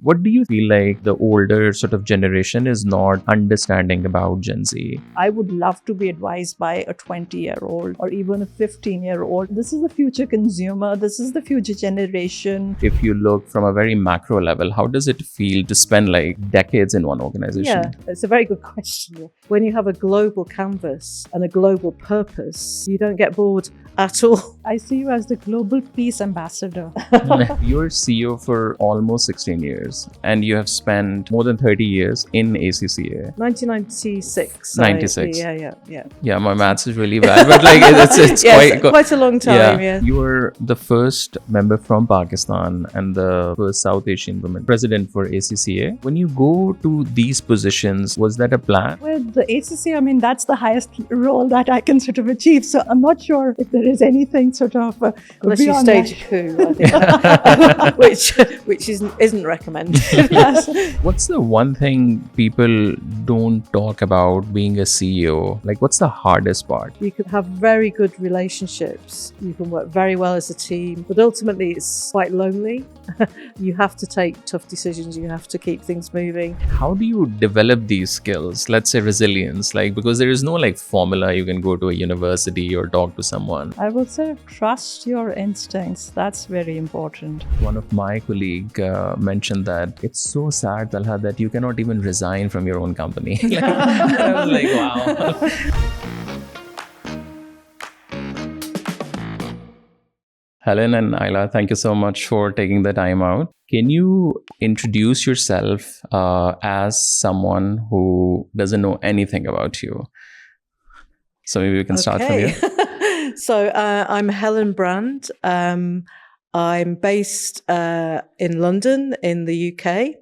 What do you feel like the older sort of generation is not understanding about Gen Z? I would love to be advised by a 20-year-old or even a 15-year-old. This is the future consumer. This is the future generation. If you look from a very macro level, how does it feel to spend like decades in one organization? Yeah, it's a very good question. When you have a global canvas and a global purpose, you don't get bored at all. I see you as the global peace ambassador. You're CEO for almost 16 years and you have spent more than 30 years in ACCA. 1996. 96. Yeah. Yeah, my maths is really bad, but like it's yes, quite a long time. Yeah. You were the first member from Pakistan and the first South Asian woman president for ACCA. When you go to these positions, was that a plan? Well, the ACCA, I mean, that's the highest role that I can sort of achieve. So I'm not sure if there is anything sort of unless you stage a coup, I think, which isn't recommended. Yes. What's the one thing people don't talk about being a CEO? Like, what's the hardest part? You can have very good relationships. You can work very well as a team, but ultimately it's quite lonely. You have to take tough decisions. You have to keep things moving. How do you develop these skills? Let's say resilience, like, because there is no like formula you can go to a university or talk to someone. I would say trust your instincts. That's very important. One of my colleague mentioned that it's so sad, Talha, that you cannot even resign from your own company. I was like, wow. Helen and Ayla, thank you so much for taking the time out. Can you introduce yourself as someone who doesn't know anything about you? So maybe we can start from here. So I'm Helen Brand. I'm based in London in the UK,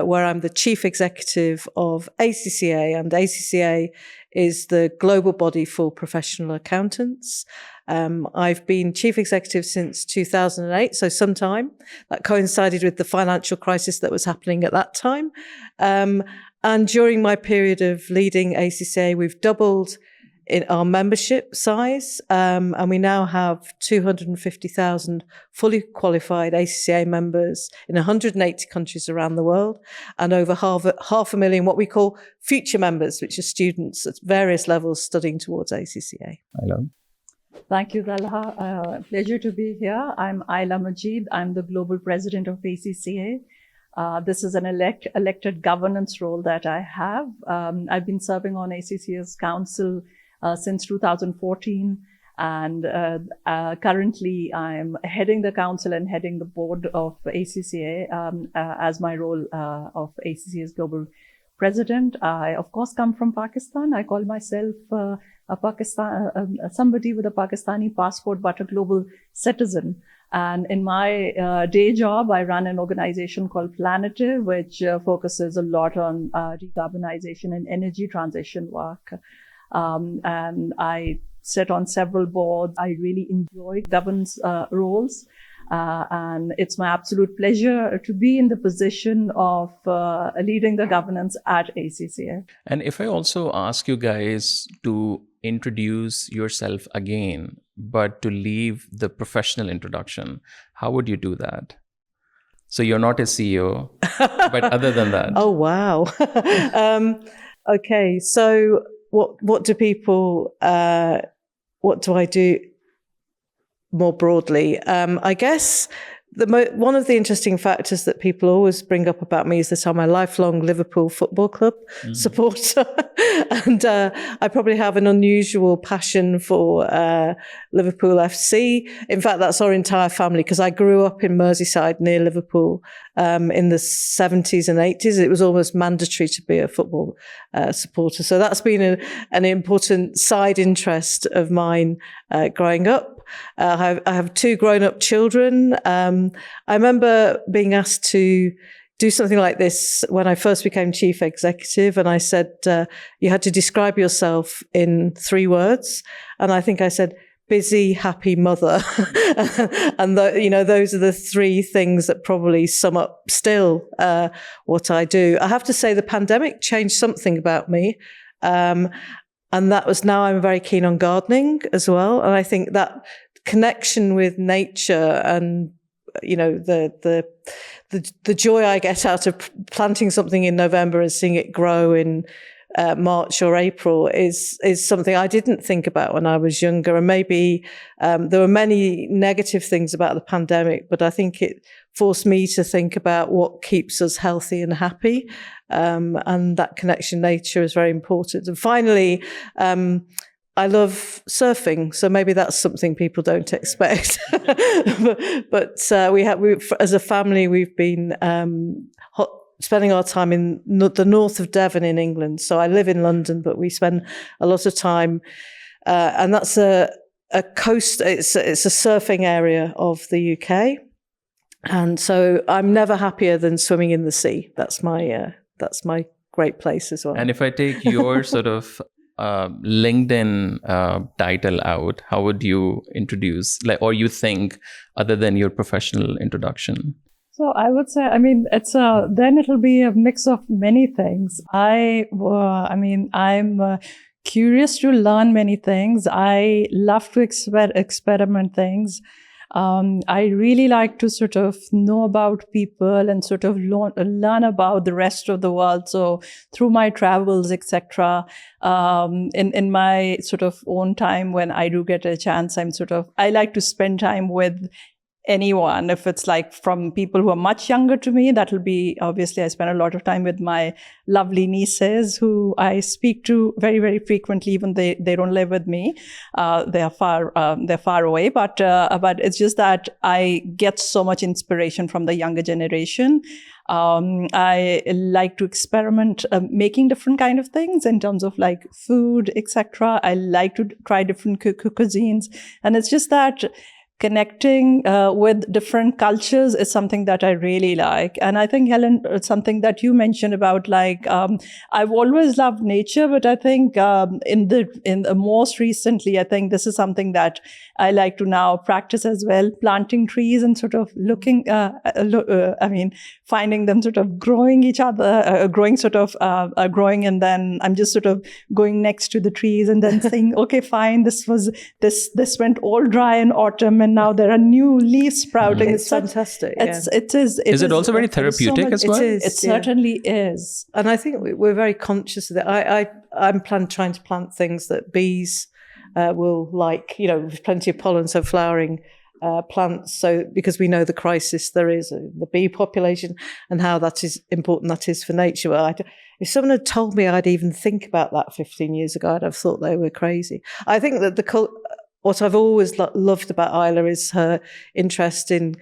where I'm the chief executive of ACCA, and ACCA is the global body for professional accountants. I've been chief executive since 2008, so some time. That coincided with the financial crisis that was happening at that time. And during my period of leading ACCA, we've doubled in our membership size, and we now have 250,000 fully qualified ACCA members in 180 countries around the world, and over half a million what we call future members, which are students at various levels studying towards ACCA. Ayla. Thank you, Talha. Pleasure to be here. I'm Ayla Majid. I'm the global president of ACCA. This is an elected governance role that I have. I've been serving on ACCA's council since 2014, and currently I'm heading the council and heading the board of ACCA as my role of ACCA's global president. I, of course, come from Pakistan. I call myself somebody with a Pakistani passport, but a global citizen. And in my day job, I run an organization called Planetary, which focuses a lot on decarbonization and energy transition work. And I sit on several boards. I really enjoy governance roles. And it's my absolute pleasure to be in the position of leading the governance at ACCA. And if I also ask you guys to introduce yourself again, but to leave the professional introduction, how would you do that? So you're not a CEO, but other than that. Oh, wow. Okay, so what do people, what do I do more broadly? I guess one of the interesting factors that people always bring up about me is that I'm a lifelong Liverpool Football Club supporter. And I probably have an unusual passion for Liverpool FC. In fact, that's our entire family, because I grew up in Merseyside near Liverpool in the 70s and 80s. It was almost mandatory to be a football supporter. So that's been an important side interest of mine growing up. I have two grown-up children. I remember being asked to do something like this when I first became chief executive, and I said you had to describe yourself in 3 words, and I think I said busy, happy mother, and those are the 3 things that probably sum up still what I do. I have to say the pandemic changed something about me. And that was, now I'm very keen on gardening as well. And I think that connection with nature and the joy I get out of planting something in November and seeing it grow in March or April is something I didn't think about when I was younger. And maybe there were many negative things about the pandemic, but I think it forced me to think about what keeps us healthy and happy. And that connection nature is very important. And finally, I love surfing, so maybe that's something people don't expect. but we as a family, we've been spending our time in the north of Devon in England. So I live in London, but we spend a lot of time, and that's a coast. It's a surfing area of the UK, and so I'm never happier than swimming in the sea. That's my great place as well. And if I take your sort of LinkedIn title out, how would you introduce, or you think, other than your professional introduction? So I would say, then it'll be a mix of many things. I'm curious to learn many things. I love to experiment things. I really like to sort of know about people and sort of learn about the rest of the world. So through my travels, etc., in my sort of own time, when I do get a chance, I like to spend time with anyone. If it's like from people who are much younger to me, that'll be, obviously I spend a lot of time with my lovely nieces who I speak to very, very frequently, even they don't live with me. They're far away, but it's just that I get so much inspiration from the younger generation. I like to experiment making different kind of things in terms of like food, etc. I like to try different cuisines, and it's just that connecting with different cultures is something that I really like. And I think, Helen, something that you mentioned about I've always loved nature, but I think in the most recently, I think this is something that I like to now practice as well, planting trees and sort of looking, finding them sort of growing each other, growing, and then I'm just sort of going next to the trees and then saying, okay, fine, this went all dry in autumn, and now there are new leaves sprouting. It's fantastic. It is. Is it also very therapeutic as well? It certainly is. And I think we're very conscious of that. I'm trying to plant things that bees will like, with plenty of pollen, so flowering plants. So because we know the crisis there is in the bee population and how that is important that is for nature. Well, if someone had told me I'd even think about that 15 years ago, I'd have thought they were crazy. I think that what I've always loved about Ayla is her interest in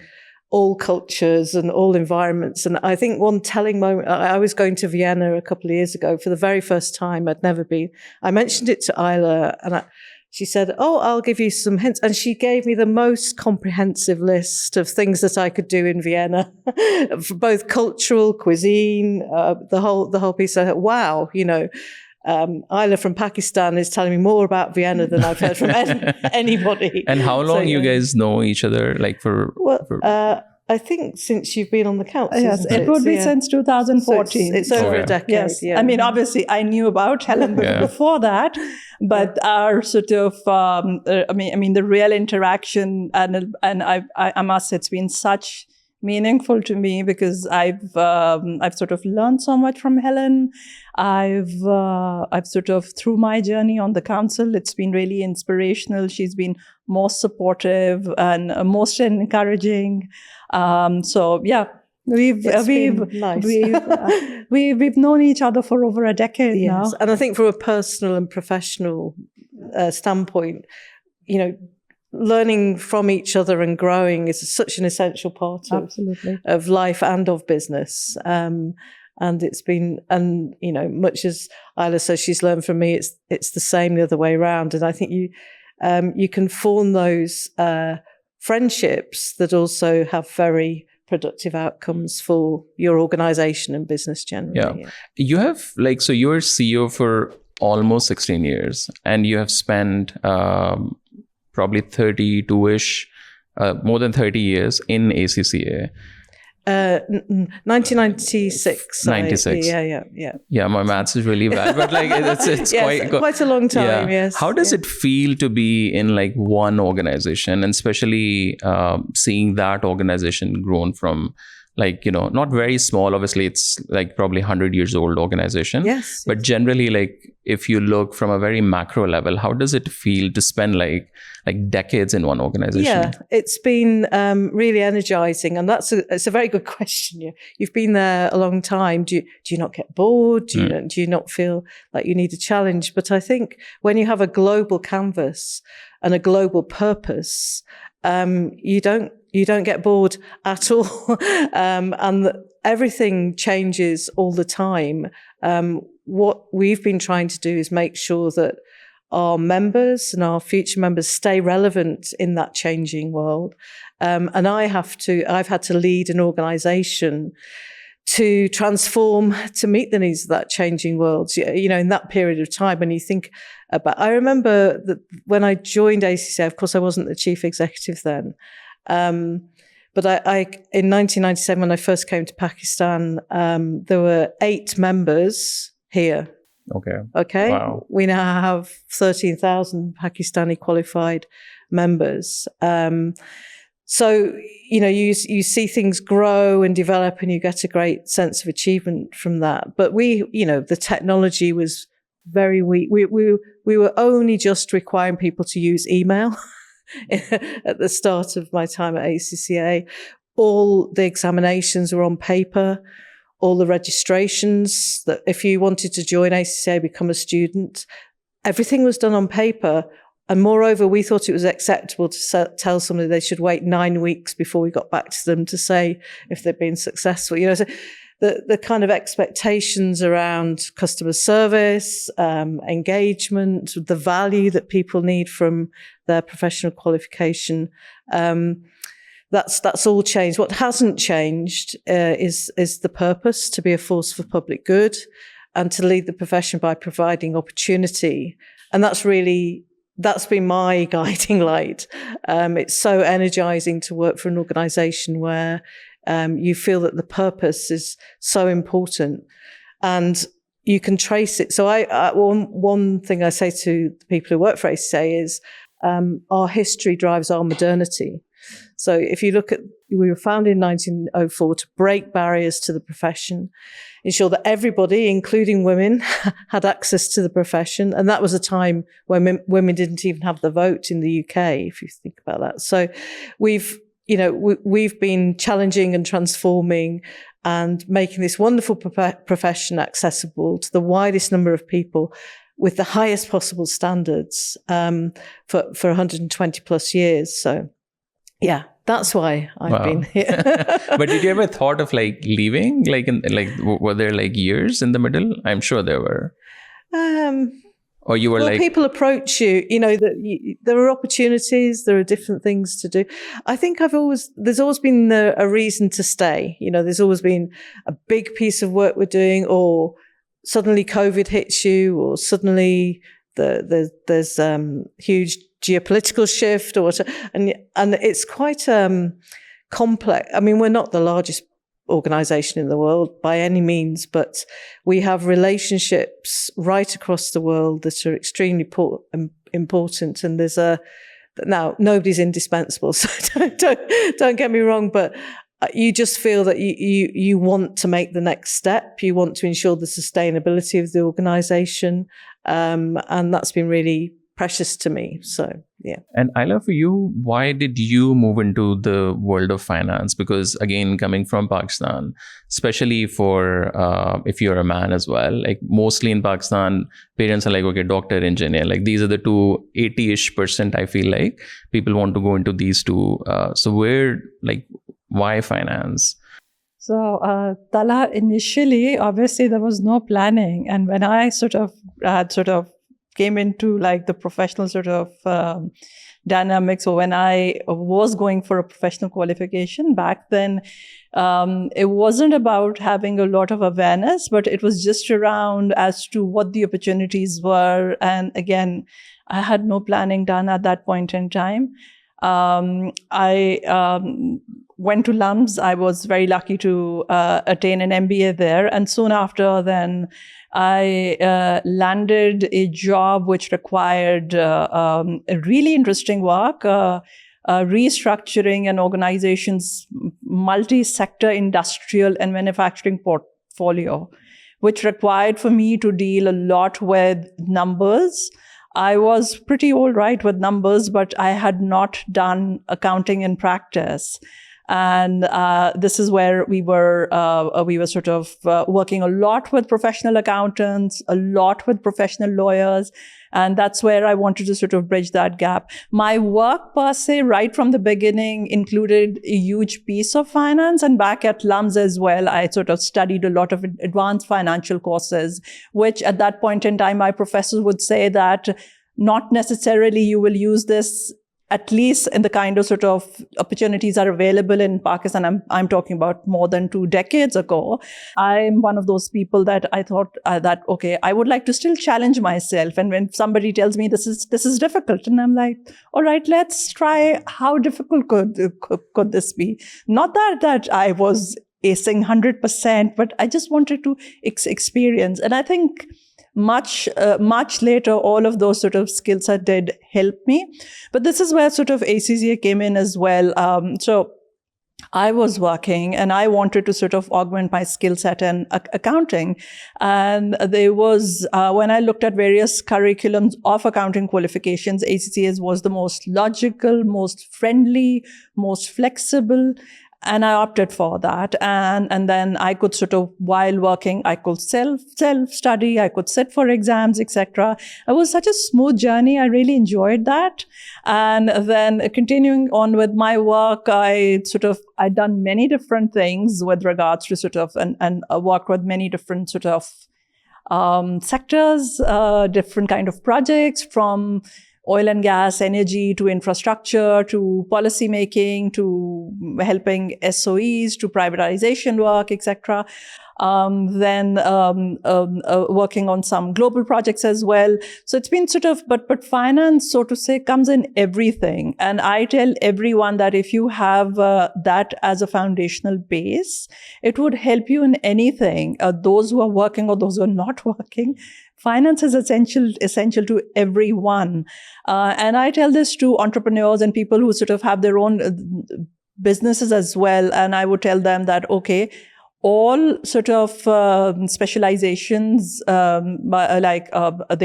all cultures and all environments. And I think one telling moment, I was going to Vienna a couple of years ago for the very first time. I'd never been. I mentioned it to Ayla, and she said, I'll give you some hints. And she gave me the most comprehensive list of things that I could do in Vienna, for both cultural, cuisine, the whole piece. I thought, wow, Ayla from Pakistan is telling me more about Vienna than I've heard from anybody. And how long you guys know each other? I think since you've been on the council. Yes, it would be since 2014. So it's over a decade. Yes. Yeah. Obviously, I knew about Helen before that, but our sort of, the real interaction, and I must say, it's been such meaningful to me because I've sort of learned so much from Helen. I've sort of, through my journey on the council, it's been really inspirational. She's been most supportive and most encouraging. So yeah, we've known each other for over a decade now. And I think from a personal and professional standpoint, learning from each other and growing is such an essential part of life and of business. And it's been, much as Ayla says she's learned from me, it's the same the other way around. And I think you can form those friendships that also have very productive outcomes for your organization and business generally. Yeah. You have so you're CEO for almost 16 years, and you have spent probably 32-ish, more than 30 years in ACCA. 1996. 96. Yeah, my maths is really bad, but like it's yes, quite a long time. Yes. How does it feel to be in like one organization, and especially seeing that organization grown from, like, you know, not very small, obviously it's like probably 100 years old organization. Yes. But generally, like if you look from a very macro level, how does it feel to spend like decades in one organization? Yeah, it's been really energizing, and it's a very good question. You've been there a long time. Do you not get bored? Do you not feel like you need a challenge? But I think when you have a global canvas and a global purpose, you don't get bored at all. And everything changes all the time. What we've been trying to do is make sure that our members and our future members stay relevant in that changing world. And I've had to lead an organization to transform to meet the needs of that changing world. You know, in that period of time, when you think about, I remember that when I joined ACCA, of course, I wasn't the chief executive then. But I in 1997, when I first came to Pakistan, there were 8 members here. Okay. Wow. We now have 13,000 Pakistani qualified members. So, you know, you see things grow and develop, and you get a great sense of achievement from that. But the technology was very weak. We were only just requiring people to use email at the start of my time at ACCA. All the examinations were on paper. All the registrations, that if you wanted to join ACCA, become a student, everything was done on paper. And moreover, we thought it was acceptable to tell somebody they should wait 9 weeks before we got back to them to say if they'd been successful. You know, so the kind of expectations around customer service, engagement, the value that people need from their professional qualification, that's all changed. What hasn't changed is the purpose, to be a force for public good and to lead the profession by providing opportunity. And that's been my guiding light. It's so energizing to work for an organization where you feel that the purpose is so important and you can trace it. So one thing I say to the people who work for ACCA is our history drives our modernity. So if you look at, we were founded in 1904 to break barriers to the profession, ensure that everybody, including women, had access to the profession. And that was a time when women didn't even have the vote in the UK, if you think about that. So we've been challenging and transforming and making this wonderful profession accessible to the widest number of people with the highest possible standards for 120 plus years. So yeah, that's why I've been here. But did you ever thought of like leaving? Were there like years in the middle? I'm sure there were. Or you were people approach you, there are opportunities, there are different things to do. I think there's always been a reason to stay. There's always been a big piece of work we're doing, or suddenly COVID hits you, or suddenly there's huge geopolitical shift, or and it's quite complex. I mean, we're not the largest organization in the world by any means, but we have relationships right across the world that are extremely important. And now nobody's indispensable, so don't get me wrong, but you just feel that you want to make the next step. You want to ensure the sustainability of the organization, and that's been really precious to me. So, yeah. And Ayla, for you, why did you move into the world of finance? Because again, coming from Pakistan, especially for if you're a man as well, like mostly in Pakistan, parents are like, okay, doctor, engineer, like these are the 80-ish% I feel like people want to go into these two. So why finance? So, Talha, initially, obviously there was no planning. And when I sort of came into like the professional sort of dynamics, or when I was going for a professional qualification back then, it wasn't about having a lot of awareness, but it was just around as to what the opportunities were. And again, I had no planning done at that point in time. went to LUMS. I was very lucky to attain an MBA there. And soon after, then I landed a job which required a really interesting work, restructuring an organization's multi-sector industrial and manufacturing portfolio, which required for me to deal a lot with numbers. I was pretty all right with numbers, but I had not done accounting in practice. And this is where we were sort of working a lot with professional accountants, a lot with professional lawyers. And that's where I wanted to sort of bridge that gap. My work per se, right from the beginning, included a huge piece of finance. And back at LUMS as well, I sort of studied a lot of advanced financial courses, which at that point in time, my professors would say that not necessarily you will use this, at least in the kind of sort of opportunities are available in Pakistan. I'm talking about more than 2 decades ago. I'm one of those people that I thought that, okay, I would like to still challenge myself. And when somebody tells me this is difficult, and I'm like, all right, let's try. How difficult could this be? Not that I was acing 100%, but I just wanted to experience. And I think much later, all of those sort of skill set did help me. But this is where sort of ACCA came in as well. So I was working and I wanted to sort of augment my skill set in accounting. And there was, when I looked at various curriculums of accounting qualifications, ACCA was the most logical, most friendly, most flexible. And I opted for that. And then I could sort of, while working, I could self-study, I could sit for exams, etc. It was such a smooth journey. I really enjoyed that. And then continuing on with my work, I'd done many different things with regards to sort of, and worked with many different sort of sectors, different kind of projects, from oil and gas, energy, to infrastructure, to policy making, to helping SOEs, to privatization work, etc. Then working on some global projects as well. So it's been sort of, but finance, so to say, comes in everything. And I tell everyone that if you have that as a foundational base, it would help you in anything. Those who are working or those who are not working, finance is essential to everyone. And I tell this to entrepreneurs and people who sort of have their own businesses as well. And I would tell them that, okay, all sort of specializations, they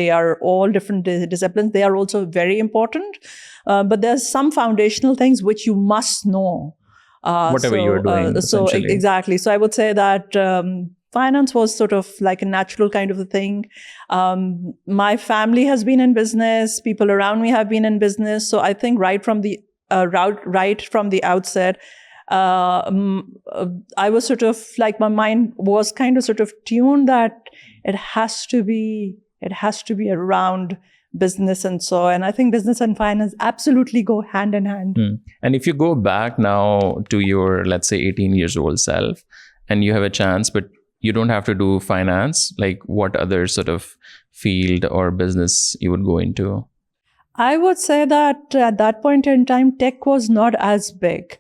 are all different disciplines. They are also very important. But there's some foundational things which you must know. Whatever you're doing. So exactly. So I would say that finance was sort of like a natural kind of a thing. My family has been in business. People around me have been in business. So I think right from the outset, I was sort of like, my mind was kind of sort of tuned that it has to be around business and so. And I think business and finance absolutely go hand in hand. And if you go back now to your, let's say, 18 years old self, and you have a chance, but you don't have to do finance, like what other sort of field or business you would go into? I would say that at that point in time, tech was not as big.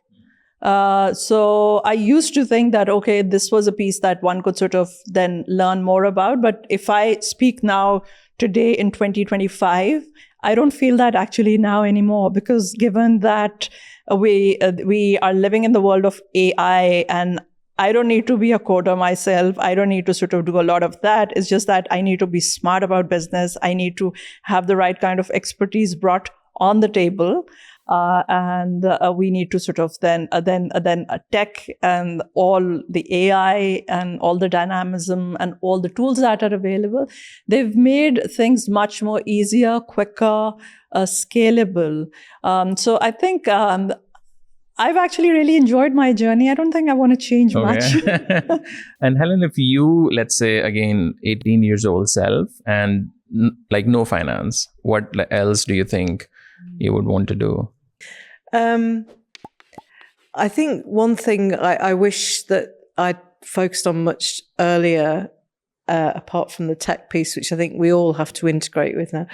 So I used to think that, okay, this was a piece that one could sort of then learn more about. But if I speak now today in 2025, I don't feel that actually now anymore, because given that we are living in the world of AI, and I don't need to be a coder myself. I don't need to sort of do a lot of that. It's just that I need to be smart about business. I need to have the right kind of expertise brought on the table. And we need to sort of then tech and all the AI and all the dynamism and all the tools that are available, they've made things much more easier, quicker, scalable. So I think I've actually really enjoyed my journey. I don't think I want to change much. And Helen, if you, let's say, again, 18 years old self and like no finance, what else do you think you would want to do? I think one thing I wish that I'd focused on much earlier, apart from the tech piece, which I think we all have to integrate with now,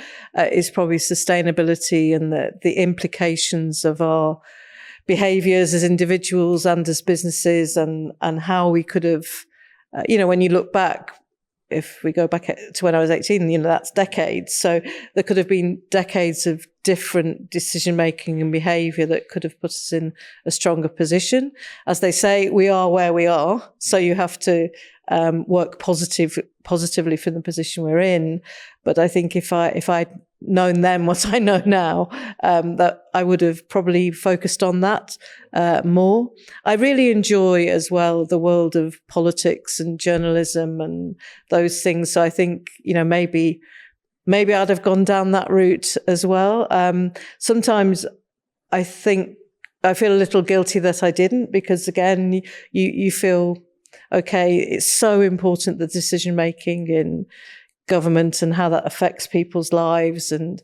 is probably sustainability and the implications of our behaviours as individuals and as businesses, and how we could have, when you look back, if we go back to when I was 18, that's decades. So there could have been decades of different decision making and behaviour that could have put us in a stronger position. As they say, we are where we are. So you have to work positively from the position we're in. But I think if I'd known then what I know now, that I would have probably focused on that more. I really enjoy as well the world of politics and journalism and those things. So I think, maybe I'd have gone down that route as well. Sometimes I think I feel a little guilty that I didn't, because again, you feel, okay, it's so important, the decision making in government and how that affects people's lives, and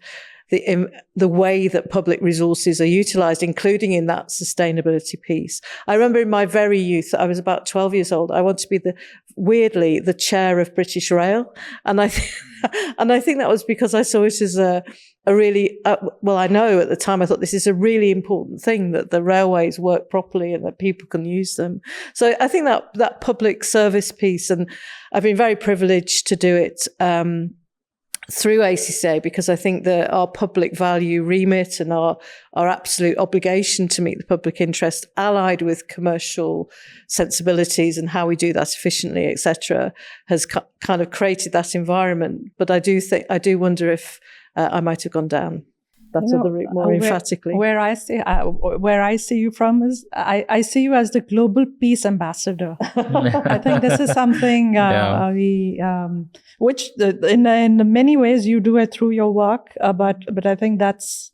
the way that public resources are utilised, including in that sustainability piece. I remember in my very youth, I was about 12 years old, I wanted to be the chair of British Rail. And I think that was because I saw it as a really, I know at the time I thought this is a really important thing, that the railways work properly and that people can use them. So I think that public service piece, and I've been very privileged to do it through ACCA, because I think that our public value remit and our absolute obligation to meet the public interest, allied with commercial sensibilities and how we do that efficiently, etc., has kind of created that environment. But I do wonder if I might have gone down that other route more emphatically. Where I see you from is, I see you as the global peace ambassador. I think this is something which in many ways you do it through your work, but I think that's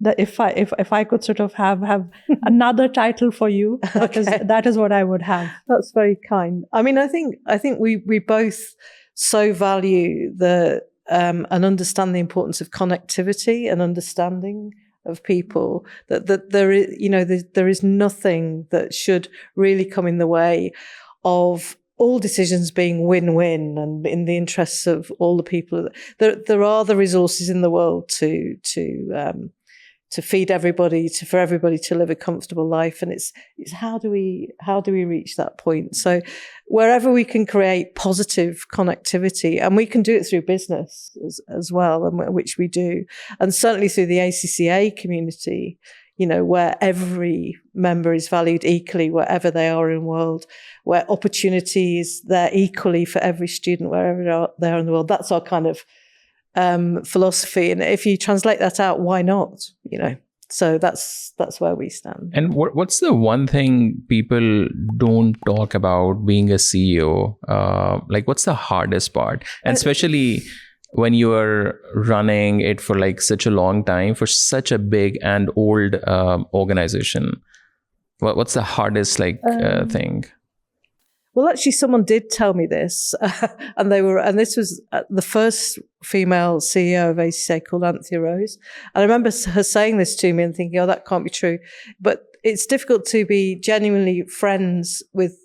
that if I could sort of have another title for you, that is what I would have. That's very kind. I mean, I think we both so value and understand the importance of connectivity and understanding of people, that there is nothing that should really come in the way of all decisions being win-win and in the interests of all the people. There are the resources in the world to feed everybody, for everybody to live a comfortable life, and it's how do we reach that point? So wherever we can create positive connectivity, and we can do it through business as well, and which we do, and certainly through the ACCA community, where every member is valued equally wherever they are in the world, where opportunity is there equally for every student wherever they are in the world. That's our kind of philosophy, and if you translate that out, why not? So that's where we stand. And what's the one thing people don't talk about being a CEO? Like, what's the hardest part, and especially when you are running it for like such a long time for such a big and old organization? What's the hardest thing? Well, actually, someone did tell me this, and this was the first female CEO of ACCA, called Anthea Rose. And I remember her saying this to me and thinking, oh, that can't be true. But it's difficult to be genuinely friends with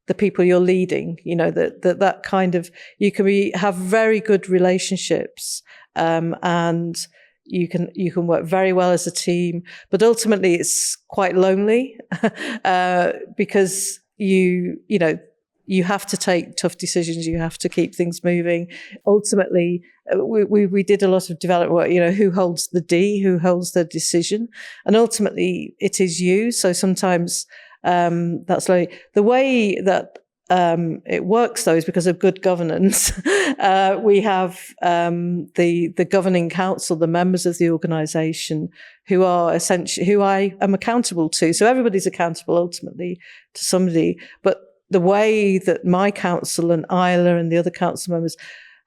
the people you're leading. That kind of, you can have very good relationships, and you can work very well as a team, but ultimately it's quite lonely because you have to take tough decisions. You have to keep things moving. Ultimately, we did a lot of development work, who holds the D, who holds the decision. And ultimately, it is you. So sometimes that's like the way that it works, though, is because of good governance. We have the governing council, the members of the organisation, who I am accountable to. So everybody's accountable ultimately to somebody. But the way that my council and Ayla and the other council members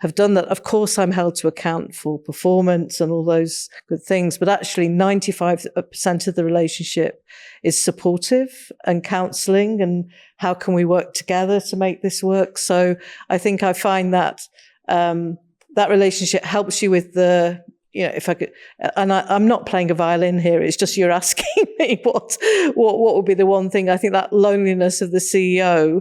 have done that, of course, I'm held to account for performance and all those good things, but actually 95% of the relationship is supportive and counselling, and how can we work together to make this work? So I think I find that that relationship helps you with the, if I could, and I'm not playing a violin here, it's just you're asking me what would be the one thing. I think that loneliness of the CEO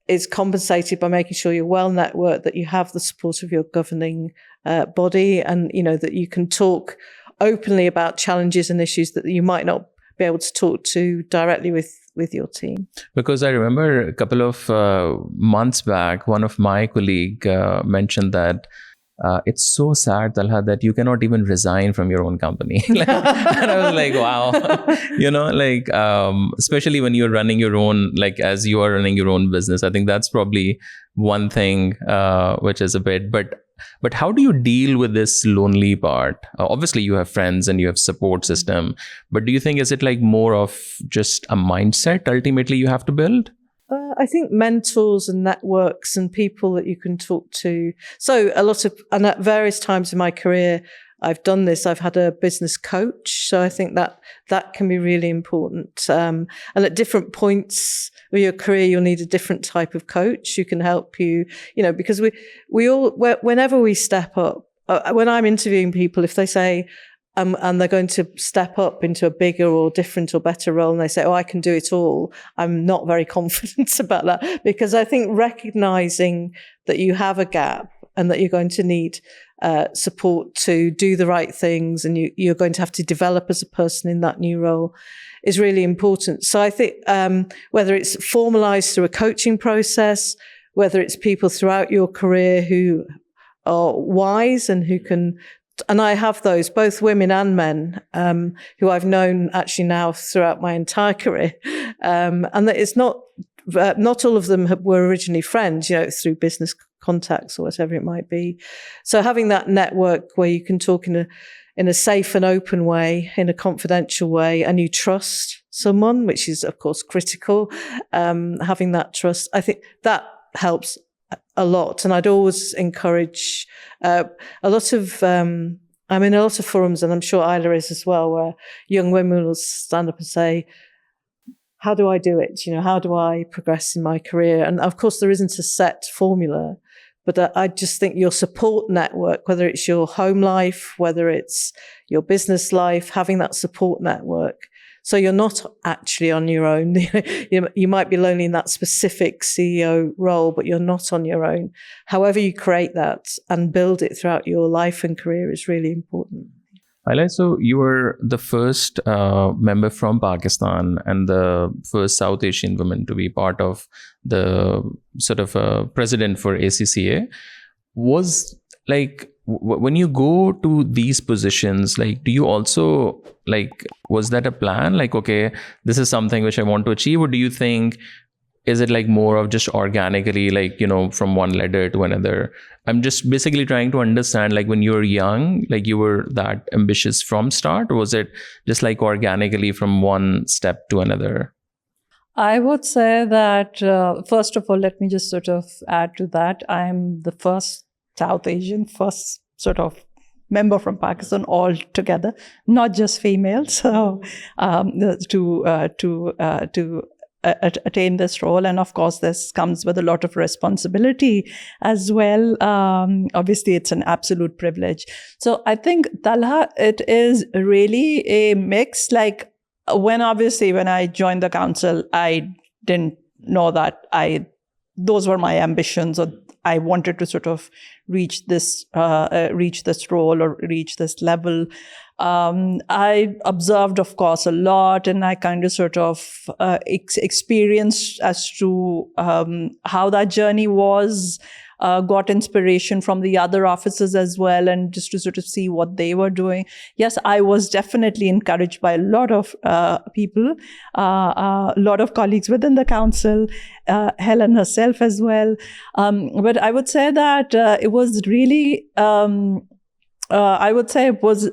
is compensated by making sure you're well networked, that you have the support of your governing body, and that you can talk openly about challenges and issues that you might not be able to talk to directly with your team. Because I remember a couple of months back, one of my colleague mentioned that it's so sad, Talha, that you cannot even resign from your own company. And I was like, wow, especially when you're running your own, like as you are running your own business, I think that's probably one thing which is a bit, but how do you deal with this lonely part? Obviously you have friends and you have support system, but do you think, is it like more of just a mindset ultimately you have to build? I think mentors and networks and people that you can talk to. So and at various times in my career, I've done this. I've had a business coach. So I think that can be really important. And at different points of your career, you'll need a different type of coach who can help you, because we all, whenever we step up, when I'm interviewing people, if they say, and they're going to step up into a bigger or different or better role, and they say, I can do it all, I'm not very confident about that, because I think recognizing that you have a gap and that you're going to need support to do the right things, and you're going to have to develop as a person in that new role is really important. So I think whether it's formalized through a coaching process, whether it's people throughout your career who are wise and who can, and I have those, both women and men, who I've known actually now throughout my entire career. And that it's not all of them were originally friends, through business contacts or whatever it might be. So having that network where you can talk in a safe and open way, in a confidential way, and you trust someone, which is of course critical. Having that trust, I think that helps a lot. And I'd always encourage a lot of, I'm in a lot of forums, and I'm sure Ayla is as well, where young women will stand up and say, how do I do it? How do I progress in my career? And of course, there isn't a set formula, but I just think your support network, whether it's your home life, whether it's your business life, having that support network. So you're not actually on your own. You might be lonely in that specific CEO role, but you're not on your own. However you create that and build it throughout your life and career is really important. Ayla, so you were the first member from Pakistan and the first South Asian woman to be part of the sort of president for ACCA. Was like, when you go to these positions, like, do you also, like, was that a plan? Like, okay, this is something which I want to achieve, or do you think, is it like more of just organically, like, from one ladder to another? I'm just basically trying to understand, like, when you were young, like, you were that ambitious from start, or was it just like organically from one step to another? I would say that, first of all, let me just sort of add to that. I'm the first South Asian, first sort of member from Pakistan altogether, not just female. So to attain this role, and of course this comes with a lot of responsibility as well. Obviously it's an absolute privilege. So I think, Talha, it is really a mix. Like, when I joined the council, I didn't know that those were my ambitions, or I wanted to sort of reach this role or reach this level. I observed, of course, a lot, and I kind of sort of experienced as to how that journey was. Got inspiration from the other officers as well, and just to sort of see what they were doing. Yes, I was definitely encouraged by a lot of people, a lot of colleagues within the council, Helen herself as well. But I would say that it was really, I would say it was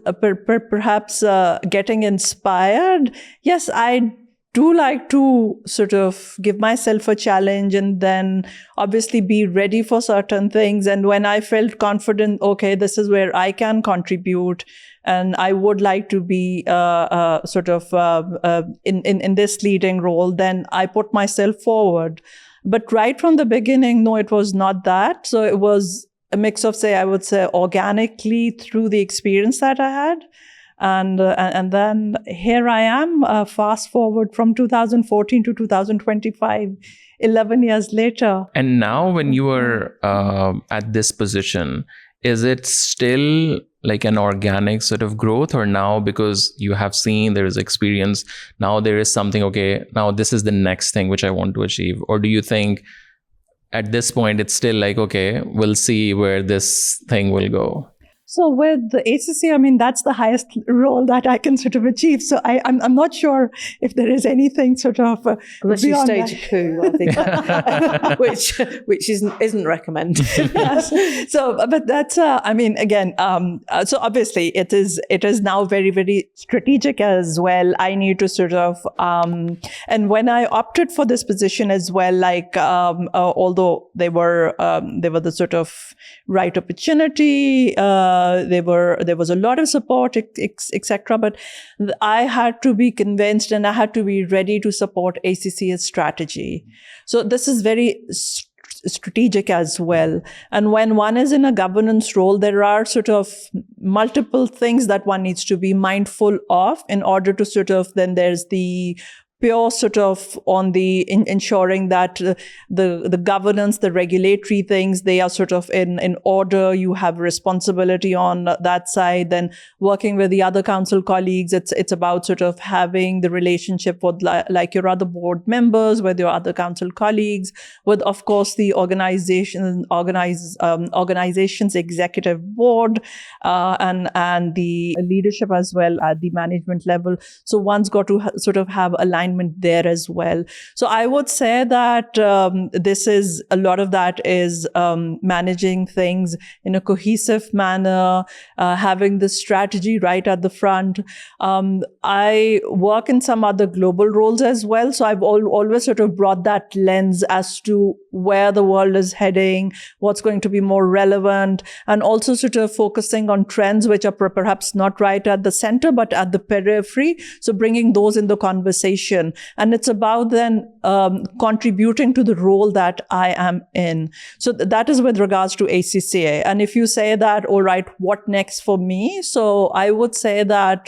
perhaps getting inspired. Yes, I do like to sort of give myself a challenge and then obviously be ready for certain things. And when I felt confident, okay, this is where I can contribute and I would like to be sort of in this leading role, then I put myself forward. But right from the beginning, no, it was not that. So it was a mix of, I would say organically through the experience that I had. And then here I am, fast forward from 2014 to 2025, 11 years later. And now when you are at this position, is it still like an organic sort of growth, or now because you have seen, there is experience, now there is something, okay, now this is the next thing which I want to achieve? Or do you think at this point it's still like, okay, we'll see where this thing will go? So with the ACCA, I mean, that's the highest role that I can sort of achieve. So I'm not sure if there is anything sort of unless you stage that. a coup, I think, which isn't recommended. Yes. So, but that's I mean, again, so obviously it is now very, very strategic as well. I need to sort of and when I opted for this position as well, like although they were the sort of right opportunity. There was a lot of support, etc. But I had to be convinced and I had to be ready to support ACCA's strategy. So this is very strategic as well. And when one is in a governance role, there are sort of multiple things that one needs to be mindful of in order to sort of, then there's the pure sort of on the ensuring that the governance, the regulatory things, they are sort of in order. You have responsibility on that side. Then working with the other council colleagues, it's about sort of having the relationship with like your other board members, with your other council colleagues, with of course the organization's executive board, and the leadership as well at the management level. So one's got to sort of have alignment there as well. So I would say that this is a lot of that is managing things in a cohesive manner, having the strategy right at the front. I work in some other global roles as well. So I've always sort of brought that lens as to where the world is heading, what's going to be more relevant, and also sort of focusing on trends which are perhaps not right at the center, but at the periphery. So bringing those in the conversation. And it's about then contributing to the role that I am in. So that is with regards to ACCA. And if you say that, all right, what next for me? So I would say that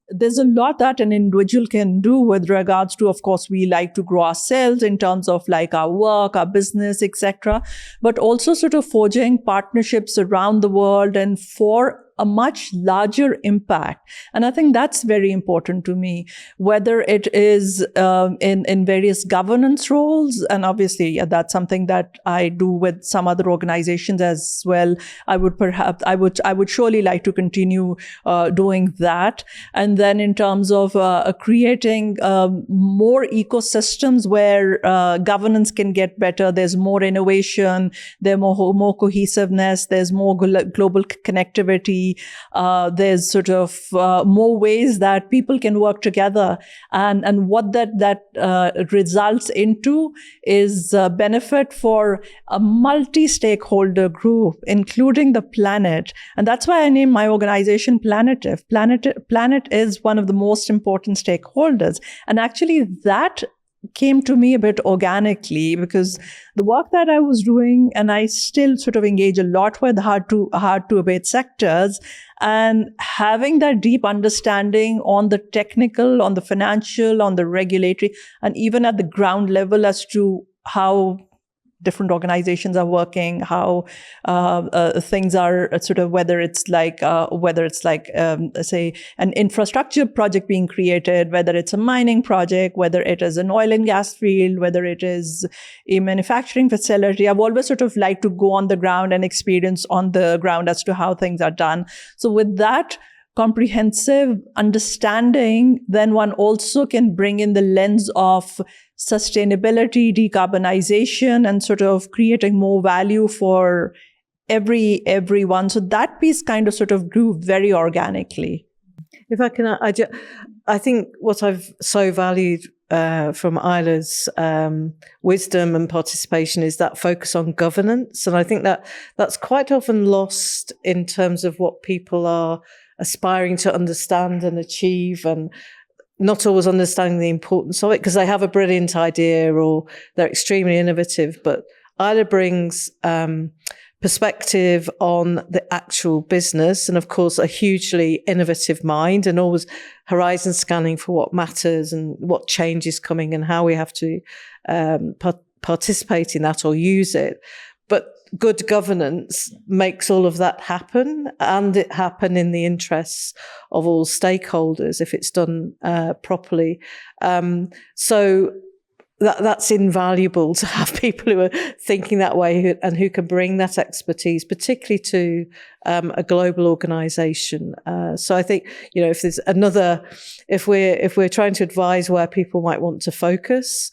there's a lot that an individual can do with regards to, of course, we like to grow ourselves in terms of like our work, our business, etc., but also sort of forging partnerships around the world and for a much larger impact. And I think that's very important to me, whether it is in various governance roles. And obviously, that's something that I do with some other organizations as well. I would surely like to continue doing that. And then in terms of creating more ecosystems where governance can get better, there's more innovation, there's more cohesiveness, there's more global connectivity. There's sort of more ways that people can work together, and what that results into is benefit for a multi-stakeholder group, including the planet. And that's why I named my organization Planetary. Planet is one of the most important stakeholders, and actually that came to me a bit organically because the work that I was doing, and I still sort of engage a lot with hard to abate sectors, and having that deep understanding on the technical, on the financial, on the regulatory, and even at the ground level as to how different organizations are working, how things are sort of, whether it's like say an infrastructure project being created, whether it's a mining project, whether it is an oil and gas field, whether it is a manufacturing facility. I've always sort of liked to go on the ground and experience on the ground as to how things are done. So with that comprehensive understanding, then one also can bring in the lens of sustainability, decarbonization, and sort of creating more value for everyone. So that piece kind of sort of grew very organically. If I can, I think what I've so valued from Ayla's wisdom and participation is that focus on governance. And I think that's quite often lost in terms of what people are aspiring to understand and achieve, and not always understanding the importance of it because they have a brilliant idea or they're extremely innovative. But Ayla brings perspective on the actual business, and of course a hugely innovative mind, and always horizon scanning for what matters and what change is coming and how we have to participate in that or use it. But good governance makes all of that happen, and it happen in the interests of all stakeholders if it's done properly. So that's invaluable to have people who are thinking that way and who can bring that expertise, particularly to a global organisation. So I think, if there's if we're trying to advise where people might want to focus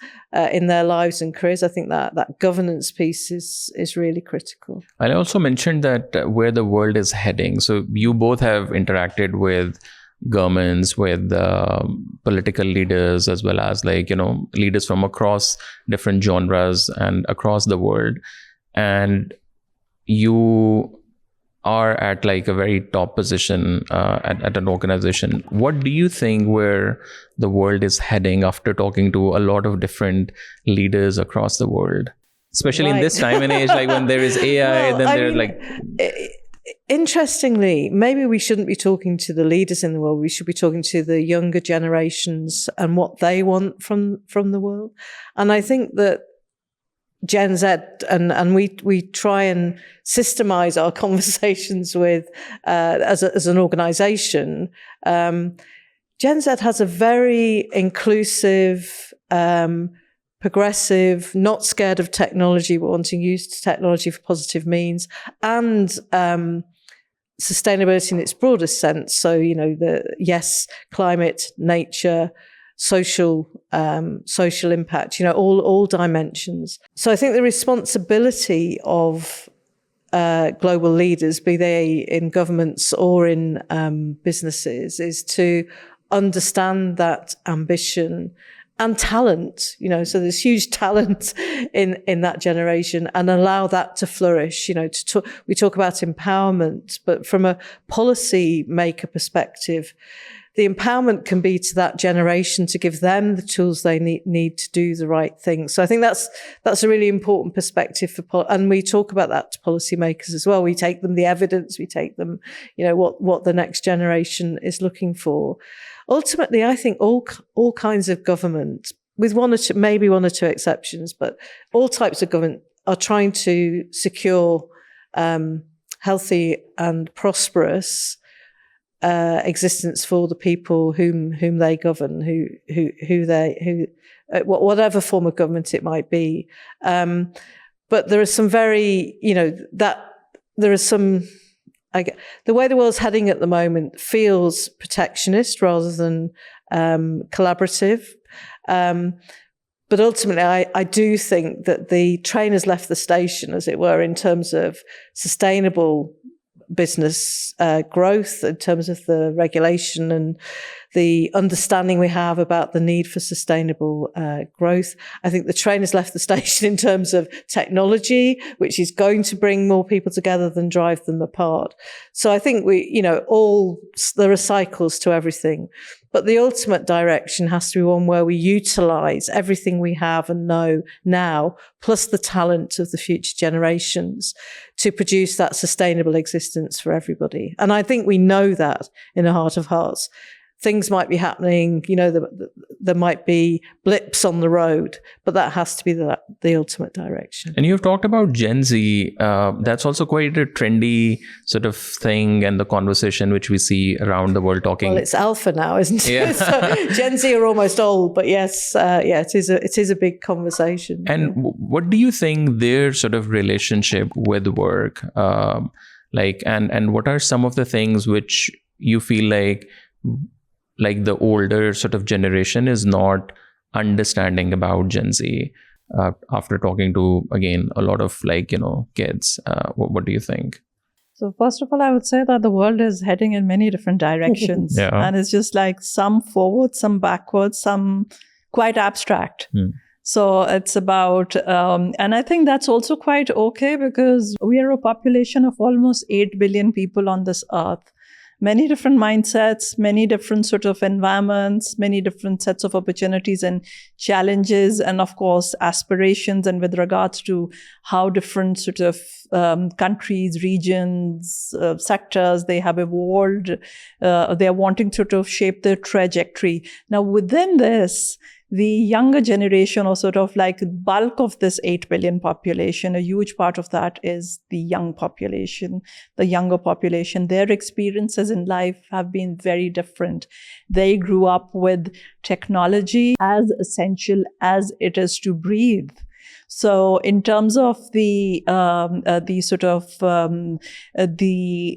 in their lives and careers, I think that governance piece is really critical. I also mentioned that where the world is heading. So you both have interacted with governments, with political leaders, as well as leaders from across different genres and across the world. And you are at a very top position at an organization. What do you think where the world is heading after talking to a lot of different leaders across the world? Especially in this time and age, when there is AI, Interestingly, maybe we shouldn't be talking to the leaders in the world. We should be talking to the younger generations and what they want from the world. And I think that Gen Z, and we try and systemize our conversations with as an organization. Gen Z has a very inclusive, progressive, not scared of technology, but wanting to use technology for positive means, and sustainability in its broadest sense. So, climate, nature, social impact, all dimensions. So I think the responsibility of global leaders, be they in governments or in businesses, is to understand that ambition and talent, so there's huge talent in that generation, and allow that to flourish. We talk about empowerment, but from a policy maker perspective, the empowerment can be to that generation to give them the tools they need to do the right thing. So I think that's a really important perspective and we talk about that to policymakers as well. We take them the evidence, we take them, what the next generation is looking for. Ultimately, I think all kinds of government, with maybe one or two exceptions, but all types of government are trying to secure healthy and prosperous existence for the people whom they govern, whatever form of government it might be. But there are some very, the way the world's heading at the moment feels protectionist rather than collaborative. But ultimately, I do think that the train has left the station, as it were, in terms of sustainable business growth, in terms of the regulation and the understanding we have about the need for sustainable growth. I think the train has left the station in terms of technology, which is going to bring more people together than drive them apart. So I think there are cycles to everything. But the ultimate direction has to be one where we utilize everything we have and know now, plus the talent of the future generations, to produce that sustainable existence for everybody. And I think we know that in the heart of hearts. Things might be happening, there might be blips on the road, but that has to be the ultimate direction. And you've talked about Gen Z. That's also quite a trendy sort of thing, and the conversation which we see around the world talking. Well, it's alpha now, isn't it? Yeah. So Gen Z are almost old, but yes, it is a big conversation. And what do you think their sort of relationship with work, and what are some of the things which you feel like the older sort of generation is not understanding about Gen Z, after talking to, again, a lot of kids? What do you think? So first of all, I would say that the world is heading in many different directions. Yeah. And it's just some forward, some backwards, some quite abstract. So it's about, and I think that's also quite okay, because we are a population of almost 8 billion people on this earth. Many different mindsets, many different sort of environments, many different sets of opportunities and challenges, and of course aspirations, and with regards to how different sort of countries, regions, sectors, they have evolved. They are wanting to sort of shape their trajectory. Now within this, the younger generation, or sort of like bulk of this 8 billion population, a huge part of that is the young population, the younger population. Their experiences in life have been very different. They grew up with technology as essential as it is to breathe. So in terms of the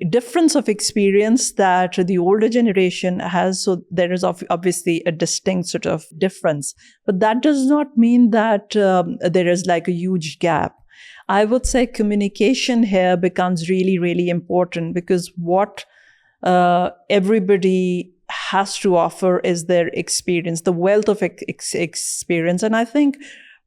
difference of experience that the older generation has, so there is obviously a distinct sort of difference. But that does not mean that there is like a huge gap. I would say communication here becomes really, really important, because what everybody has to offer is their experience, the wealth of experience. And I think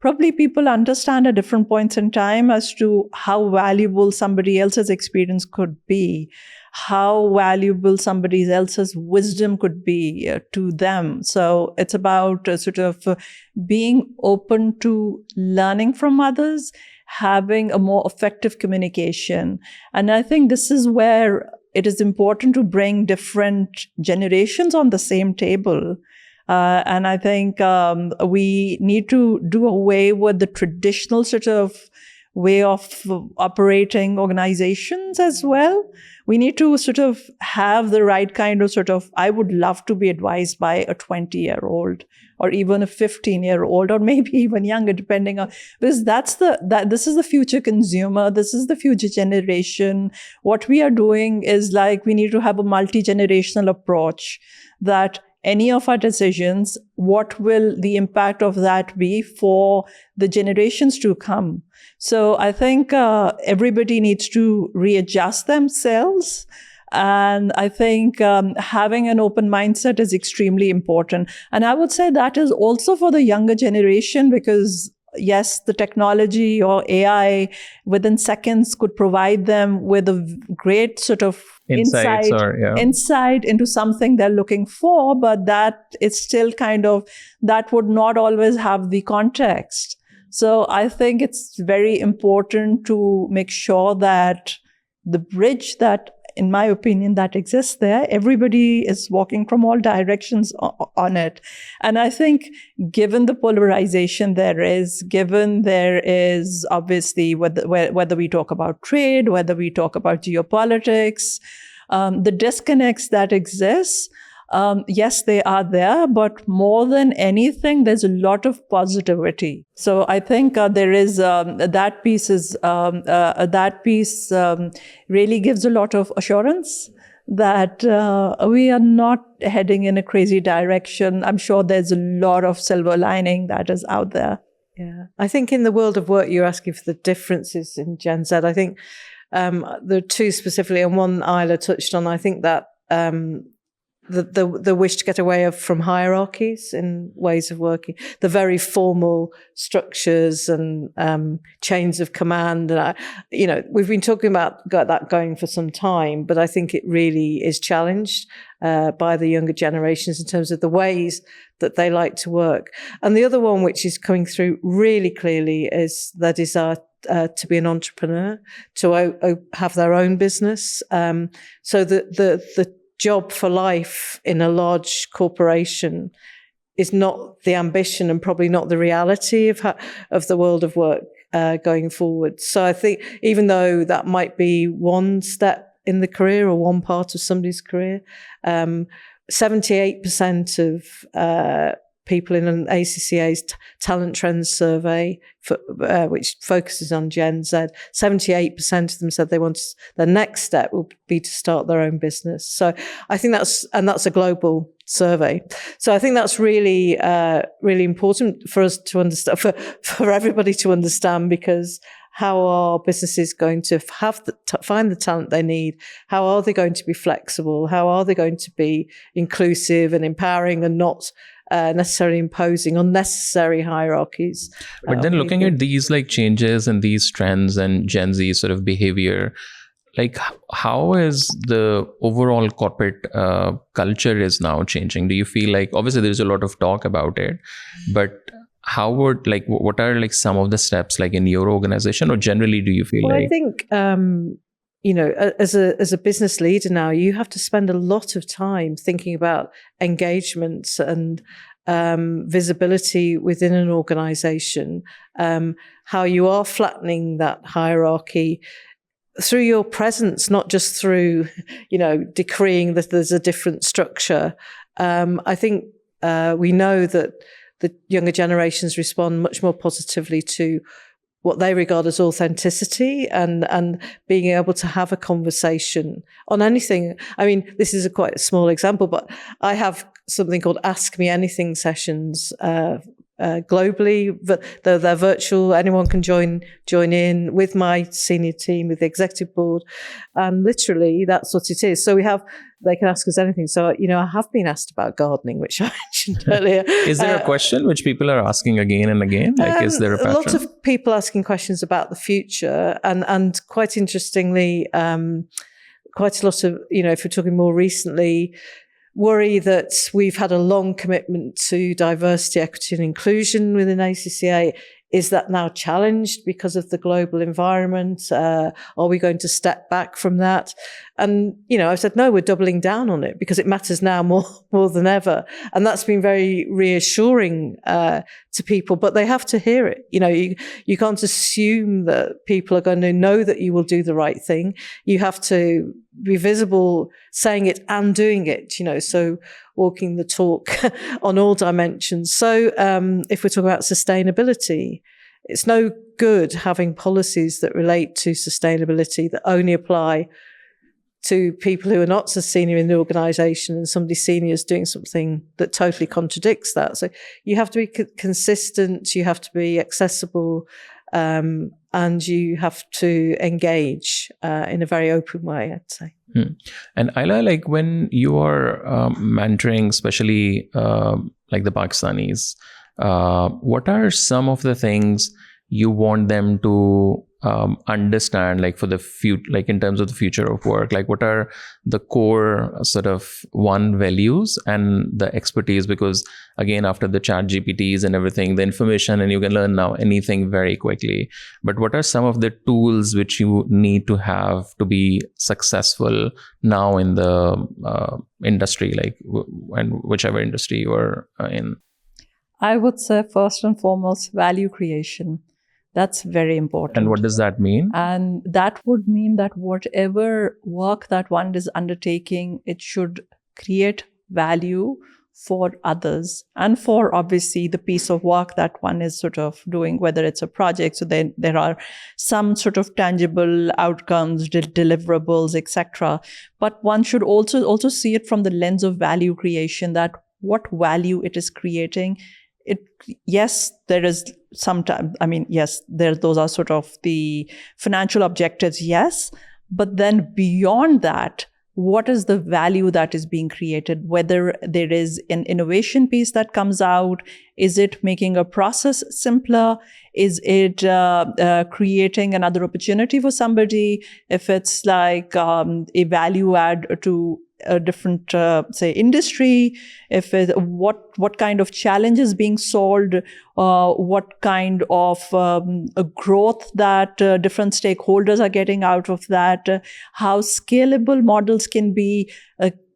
probably people understand at different points in time as to how valuable somebody else's experience could be, how valuable somebody else's wisdom could be to them. So it's about being open to learning from others, having a more effective communication. And I think this is where it is important to bring different generations on the same table. And I think we need to do away with the traditional sort of way of operating organizations as well. We need to sort of have the right kind of I would love to be advised by a 20-year-old or even a 15-year-old, or maybe even younger, depending on, because this is the future consumer. This is the future generation. What we are doing is like, we need to have a multi-generational approach, that any of our decisions, what will the impact of that be for the generations to come? So I think everybody needs to readjust themselves. And I think having an open mindset is extremely important. And I would say that is also for the younger generation, because yes, the technology or AI within seconds could provide them with a great sort of insight into something they're looking for, but that is still that would not always have the context. So I think it's very important to make sure that the bridge that, in my opinion, that exists there, everybody is walking from all directions on it. And I think given the polarization given there is obviously, whether we talk about trade, whether we talk about geopolitics, the disconnects that exist, yes, they are there, but more than anything, there's a lot of positivity. So I think there is that piece really gives a lot of assurance that we are not heading in a crazy direction. I'm sure there's a lot of silver lining that is out there. Yeah, I think in the world of work, you're asking for the differences in Gen Z. I think there are two specifically, and one Ayla touched on. I think that the wish to get away from hierarchies in ways of working, the very formal structures and chains of command. And we've been talking about that going for some time, but I think it really is challenged by the younger generations in terms of the ways that they like to work. And the other one, which is coming through really clearly, is their desire to be an entrepreneur, to have their own business. So the job for life in a large corporation is not the ambition and probably not the reality of the world of work going forward. So I think even though that might be one step in the career or one part of somebody's career, 78% of people in an ACCA's talent trends survey, which focuses on Gen Z, 78% of them said their next step will be to start their own business. So I think that's a global survey. So I think that's really, really important for us to understand, for everybody to understand, because how are businesses going to find the talent they need? How are they going to be flexible? How are they going to be inclusive and empowering and not necessarily imposing unnecessary hierarchies? But then looking at these like changes and these trends and Gen Z sort of behavior, like how is the overall corporate culture is now changing? Do you feel like, obviously there's a lot of talk about it, but what are like some of the steps like in your organization, or generally do you feel I think as a business leader now, you have to spend a lot of time thinking about engagements and visibility within an organization, how you are flattening that hierarchy through your presence, not just through, decreeing that there's a different structure. I think we know that the younger generations respond much more positively to what they regard as authenticity and being able to have a conversation on anything. I mean, this is a quite a small example, but I have something called Ask Me Anything sessions globally, but they're virtual. Anyone can join in with my senior team, with the executive board, and literally that's what it is. So they can ask us anything. So I have been asked about gardening, which I mentioned earlier. Is there a question which people are asking again and again? Like, is there a pattern? A lot of people asking questions about the future, and quite interestingly, quite a lot of if we're talking more recently, worry that we've had a long commitment to diversity, equity and inclusion within ACCA. Is that now challenged because of the global environment? Are we going to step back from that? And, I've said, no, we're doubling down on it because it matters now more than ever. And that's been very reassuring to people, but they have to hear it. You can't assume that people are going to know that you will do the right thing. You have to be visible, saying it and doing it, so walking the talk on all dimensions. So if we're talking about sustainability, it's no good having policies that relate to sustainability that only apply to people who are not so senior in the organisation, and somebody senior is doing something that totally contradicts that. So you have to be consistent, you have to be accessible, and you have to engage in a very open way, I'd say. And Ayla, like when you are mentoring, especially like the Pakistanis, what are some of the things you want them to understand, like for the future, like in terms of the future of work? Like what are the core sort of values and the expertise? Because again, after the chat GPTs and everything, the information, and you can learn now anything very quickly. But what are some of the tools which you need to have to be successful now in the industry, like and whichever industry you are in? I would say first and foremost, value creation. That's very important. And what does that mean? And that would mean that whatever work that one is undertaking, it should create value for others and for obviously the piece of work that one is sort of doing, whether it's a project. So then there are some sort of tangible outcomes, deliverables, etc. But one should also see it from the lens of value creation, that what value it is creating. Yes, there is sometimes, those are sort of the financial objectives, yes. But then beyond that, what is the value that is being created? Whether there is an innovation piece that comes out, is it making a process simpler? Is it creating another opportunity for somebody? If it's like a value add to a different, say, industry, if it, what kind of challenge is being solved, what kind of growth that different stakeholders are getting out of that, how scalable models can be.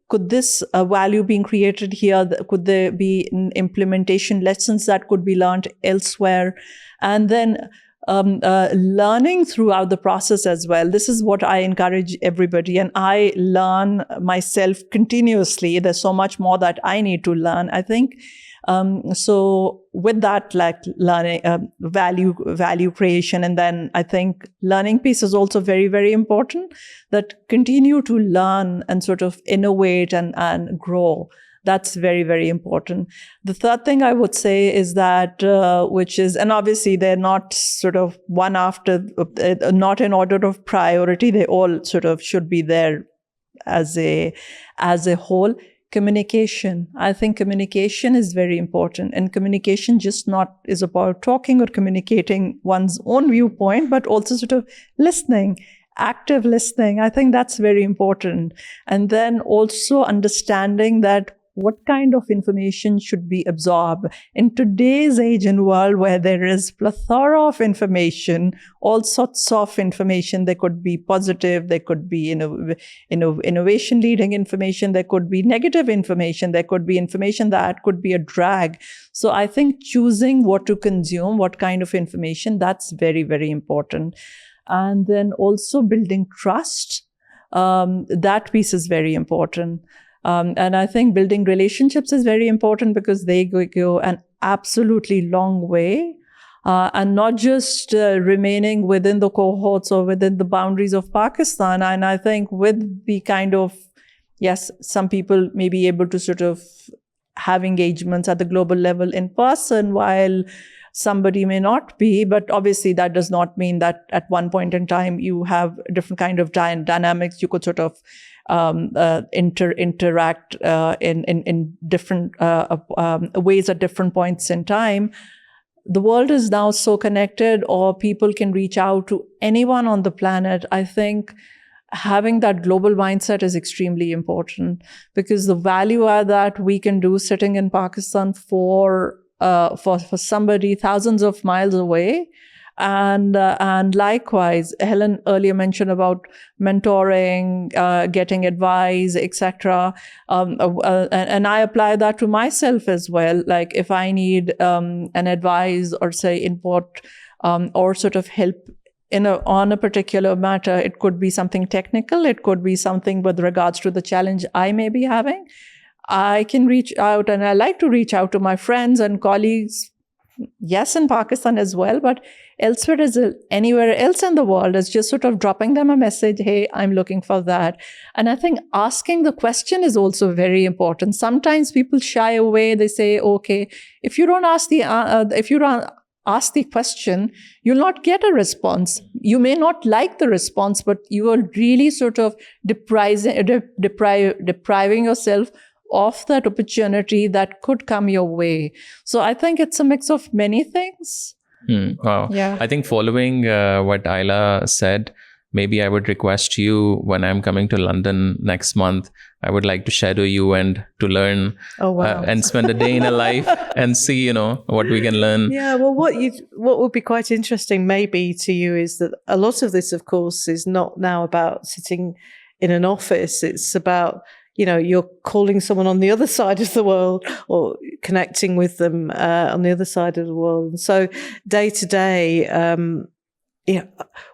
Could this value being created here? Could there be implementation lessons that could be learned elsewhere? And then learning throughout the process as well. This is what I encourage everybody, and I learn myself continuously. There's so much more that I need to learn, I think. So with that, like learning, value creation, and then I think learning piece is also very, very important, that continue to learn and sort of innovate and grow. That's very, very important. The third thing I would say is that, which is, and obviously they're not sort of one after, not in order of priority. They all sort of should be there as a whole. Communication. I think communication is very important, and communication just not is about talking or communicating one's own viewpoint, but also sort of listening. Active listening. I think that's very important. And then also understanding that what kind of information should we absorb in today's age and world where there is plethora of information, all sorts of information. There could be positive, there could be innovation leading information, there could be negative information, there could be information that could be a drag. So I think choosing what to consume, what kind of information, that's very, very important. And then also building trust. That piece is very important. And I think building relationships is very important because they go an absolutely long way. And not just remaining within the cohorts or within the boundaries of Pakistan. And I think with the kind of, yes, some people may be able to sort of have engagements at the global level in person while somebody may not be, but obviously that does not mean that at one point in time you have a different kind of dynamics. You could sort of interact in different ways at different points in time. The world is now so connected, or people can reach out to anyone on the planet. I think having that global mindset is extremely important, because the value add that we can do sitting in Pakistan for somebody thousands of miles away. And likewise, Helen earlier mentioned about mentoring, getting advice, etc. And I apply that to myself as well. Like if I need an advice or say input or sort of help on a particular matter, it could be something technical, it could be something with regards to the challenge I may be having. I can reach out, and I like to reach out to my friends and colleagues, yes, in Pakistan as well, but elsewhere as anywhere else in the world, is just sort of dropping them a message, hey, I'm looking for that. And I think asking the question is also very important. Sometimes people shy away. They say, okay, if you don't ask the question, you'll not get a response. You may not like the response, but you are really sort of depriving yourself of that opportunity that could come your way. So I think it's a mix of many things. Wow. Yeah. I think following what Ayla said, maybe I would request you, when I'm coming to London next month, I would like to shadow you and to learn and spend a day in a life and see, what we can learn. Yeah, well, what would be quite interesting maybe to you is that a lot of this, of course, is not now about sitting in an office. It's about, you're calling someone on the other side of the world or connecting with them on the other side of the world. And so day to day,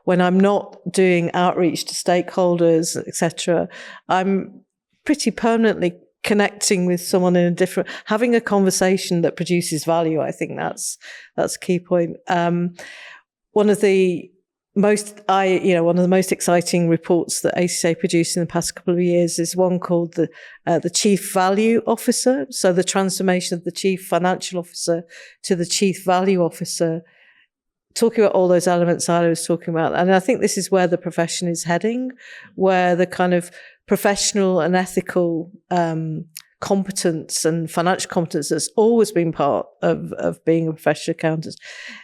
when I'm not doing outreach to stakeholders, etc., I'm pretty permanently connecting with someone having a conversation that produces value. I think that's a key point. One of the most exciting reports that ACCA produced in the past couple of years is one called the Chief Value Officer. So the transformation of the Chief Financial Officer to the Chief Value Officer, talking about all those elements I was talking about. And I think this is where the profession is heading, where the kind of professional and ethical competence and financial competence that's always been part of being a professional accountant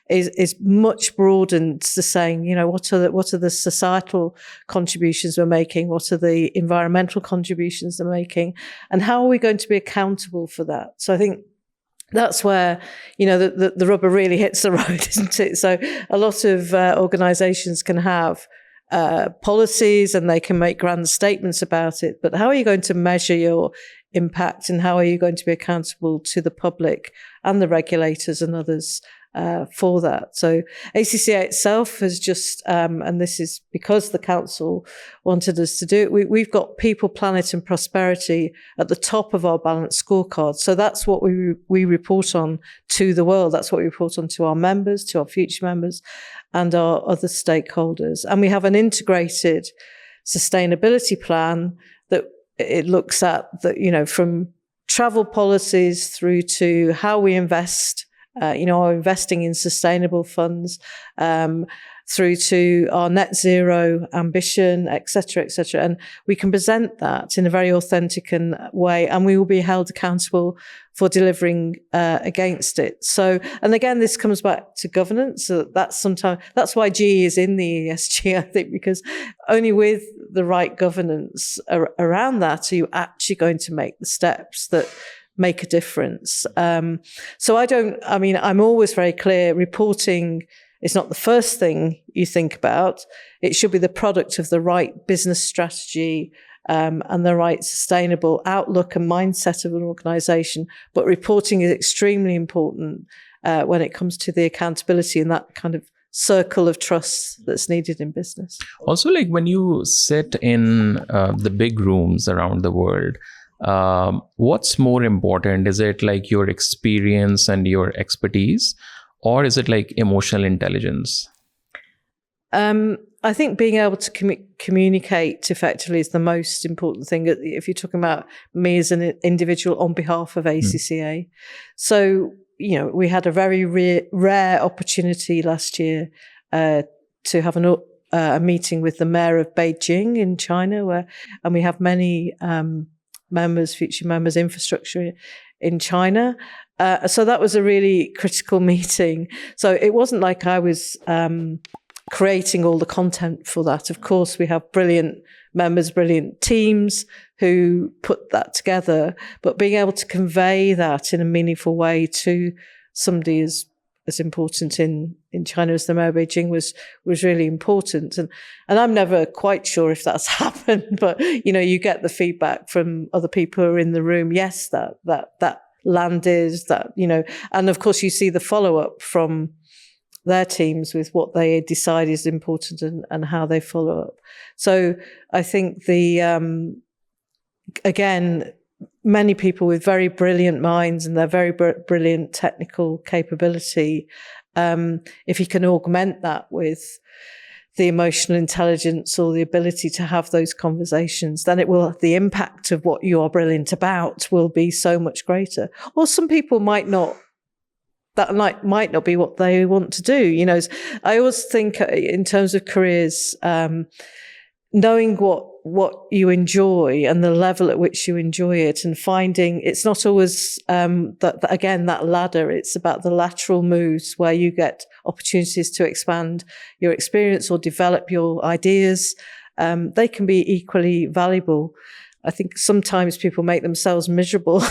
is much broadened to saying, what are the societal contributions we're making? What are the environmental contributions they're making? And how are we going to be accountable for that? So I think that's where, the rubber really hits the road, isn't it? So a lot of organizations can have policies and they can make grand statements about it, but how are you going to measure your impact, and how are you going to be accountable to the public and the regulators and others for that? So ACCA itself has just, and this is because the council wanted us to do it, we've got people, planet and prosperity at the top of our balanced scorecard. So that's what we report on to the world. That's what we report on to our members, to our future members and our other stakeholders. And we have an integrated sustainability plan that it looks at from travel policies through to how we invest, our investing in sustainable funds, through to our net zero ambition, et cetera, et cetera. And we can present that in a very authentic way, and we will be held accountable for delivering against it. So, and again, this comes back to governance. So that's why G is in the ESG, I think, because only with the right governance around that are you actually going to make the steps that make a difference. So I'm always very clear. Reporting is not the first thing you think about. It should be the product of the right business strategy, and the right sustainable outlook and mindset of an organization. But reporting is extremely important when it comes to the accountability and that kind of circle of trust that's needed in business. Also, like when you sit in the big rooms around the world, what's more important? Is it like your experience and your expertise, or is it like emotional intelligence? I think being able to communicate effectively is the most important thing if you're talking about me as an individual on behalf of ACCA. So, we had a very rare opportunity last year to have a meeting with the mayor of Beijing in China, and we have many future members, infrastructure in China. So that was a really critical meeting. So it wasn't like I was creating all the content for that. Of course, we have brilliant members, brilliant teams who put that together, but being able to convey that in a meaningful way to somebody as important in China as the mayor of Beijing was really important. And I'm never quite sure if that's happened, but, you get the feedback from other people who are in the room. Yes, that landed, and of course you see the follow-up from their teams with what they decide is important and how they follow up. So I think again, many people with very brilliant minds and their very brilliant technical capability, if you can augment that with the emotional intelligence or the ability to have those conversations, then the impact of what you are brilliant about will be so much greater. Or some people might not be what they want to do. I always think in terms of careers, knowing what you enjoy and the level at which you enjoy it, and finding it's not always that ladder. It's about the lateral moves where you get opportunities to expand your experience or develop your ideas. They can be equally valuable. I think sometimes people make themselves miserable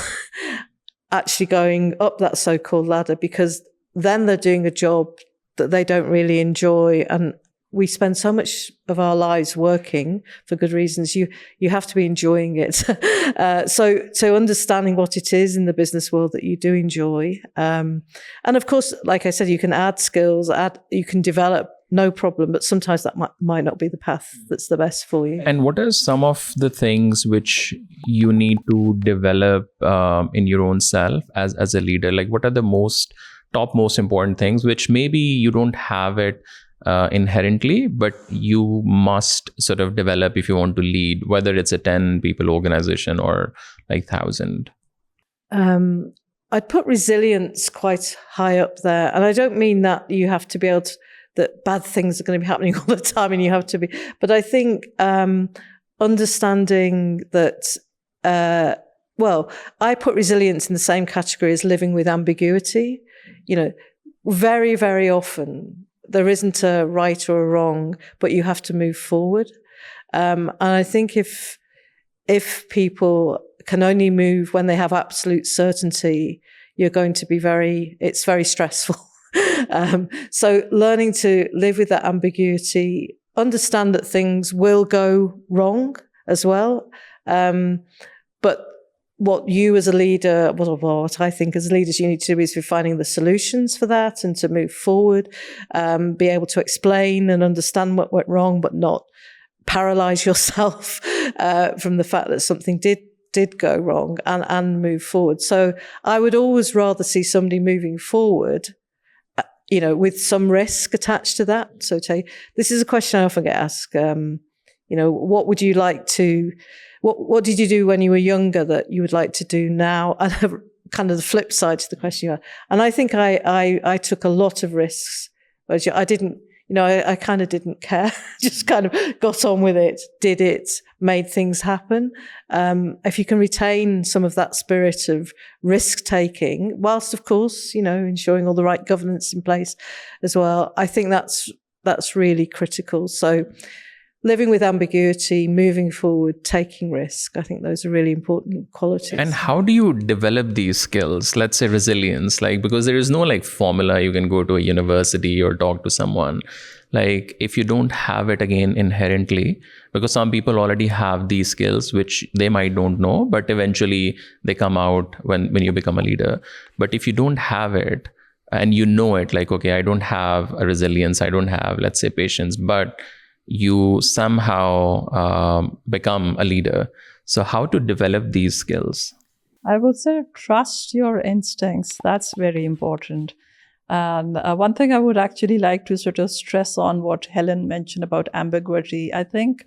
actually going up that so-called ladder, because then they're doing a job that they don't really enjoy. And we spend so much of our lives working for good reasons. You have to be enjoying it. So understanding what it is in the business world that you do enjoy. And of course, like I said, you can add skills, you can develop, no problem, but sometimes that might not be the path that's the best for you. And what are some of the things which you need to develop in your own self as a leader? Like, what are the most important things which maybe you don't have it inherently, but you must sort of develop if you want to lead, whether it's a 10 people organization or like 1,000? I'd put resilience quite high up there. And I don't mean that you have to be able to, that bad things are going to be happening all the time and you have to be, but I think understanding that, I put resilience in the same category as living with ambiguity. Very, very often there isn't a right or a wrong, but you have to move forward. And I think if people can only move when they have absolute certainty, you're going to be it's very stressful. So learning to live with that ambiguity, understand that things will go wrong as well. But what you as a leader, what I think as leaders you need to do is be finding the solutions for that and to move forward, be able to explain and understand what went wrong, but not paralyze yourself from the fact that something did go wrong and move forward. So I would always rather see somebody moving forward, with some risk attached to that. So this is a question I often get asked, what would you like to, what did you do when you were younger that you would like to do now? And kind of the flip side to the question you had. And I think I took a lot of risks. I didn't, I kind of didn't care, just kind of got on with it, did it, made things happen. If you can retain some of that spirit of risk taking, whilst of course, ensuring all the right governance in place as well, I think that's really critical. So living with ambiguity, moving forward, taking risk, I think those are really important qualities. And how do you develop these skills? Let's say resilience, because there is no formula you can go to a university or talk to someone. If you don't have it again inherently, because some people already have these skills, which they might don't know, but eventually they come out when you become a leader. But if you don't have it and it, okay, I don't have a resilience, I don't have, let's say, patience, but you somehow become a leader. So how to develop these skills? I would say trust your instincts. That's very important. And one thing I would actually like to sort of stress on what Helen mentioned about ambiguity. I think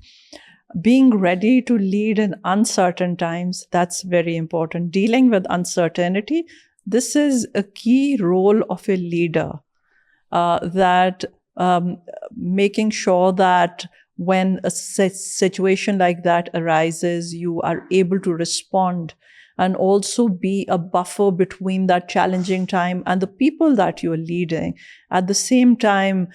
being ready to lead in uncertain times, that's very important. Dealing with uncertainty, this is a key role of a leader, making sure that when a situation like that arises, you are able to respond and also be a buffer between that challenging time and the people that you're leading. At the same time,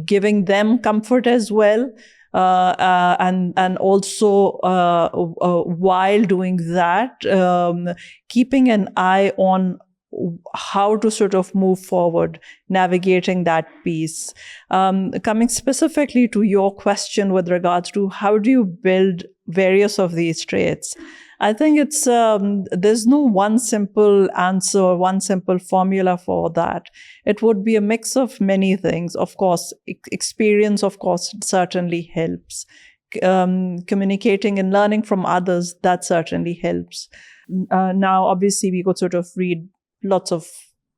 giving them comfort as well. And also while doing that, keeping an eye on how to sort of move forward, navigating that piece. Coming specifically to your question with regards to how do you build various of these traits, I think it's there's no one simple answer or one simple formula for that. It would be a mix of many things. Of course, experience, of course, certainly helps. Communicating and learning from others, that certainly helps. Now, obviously, we could sort of read lots of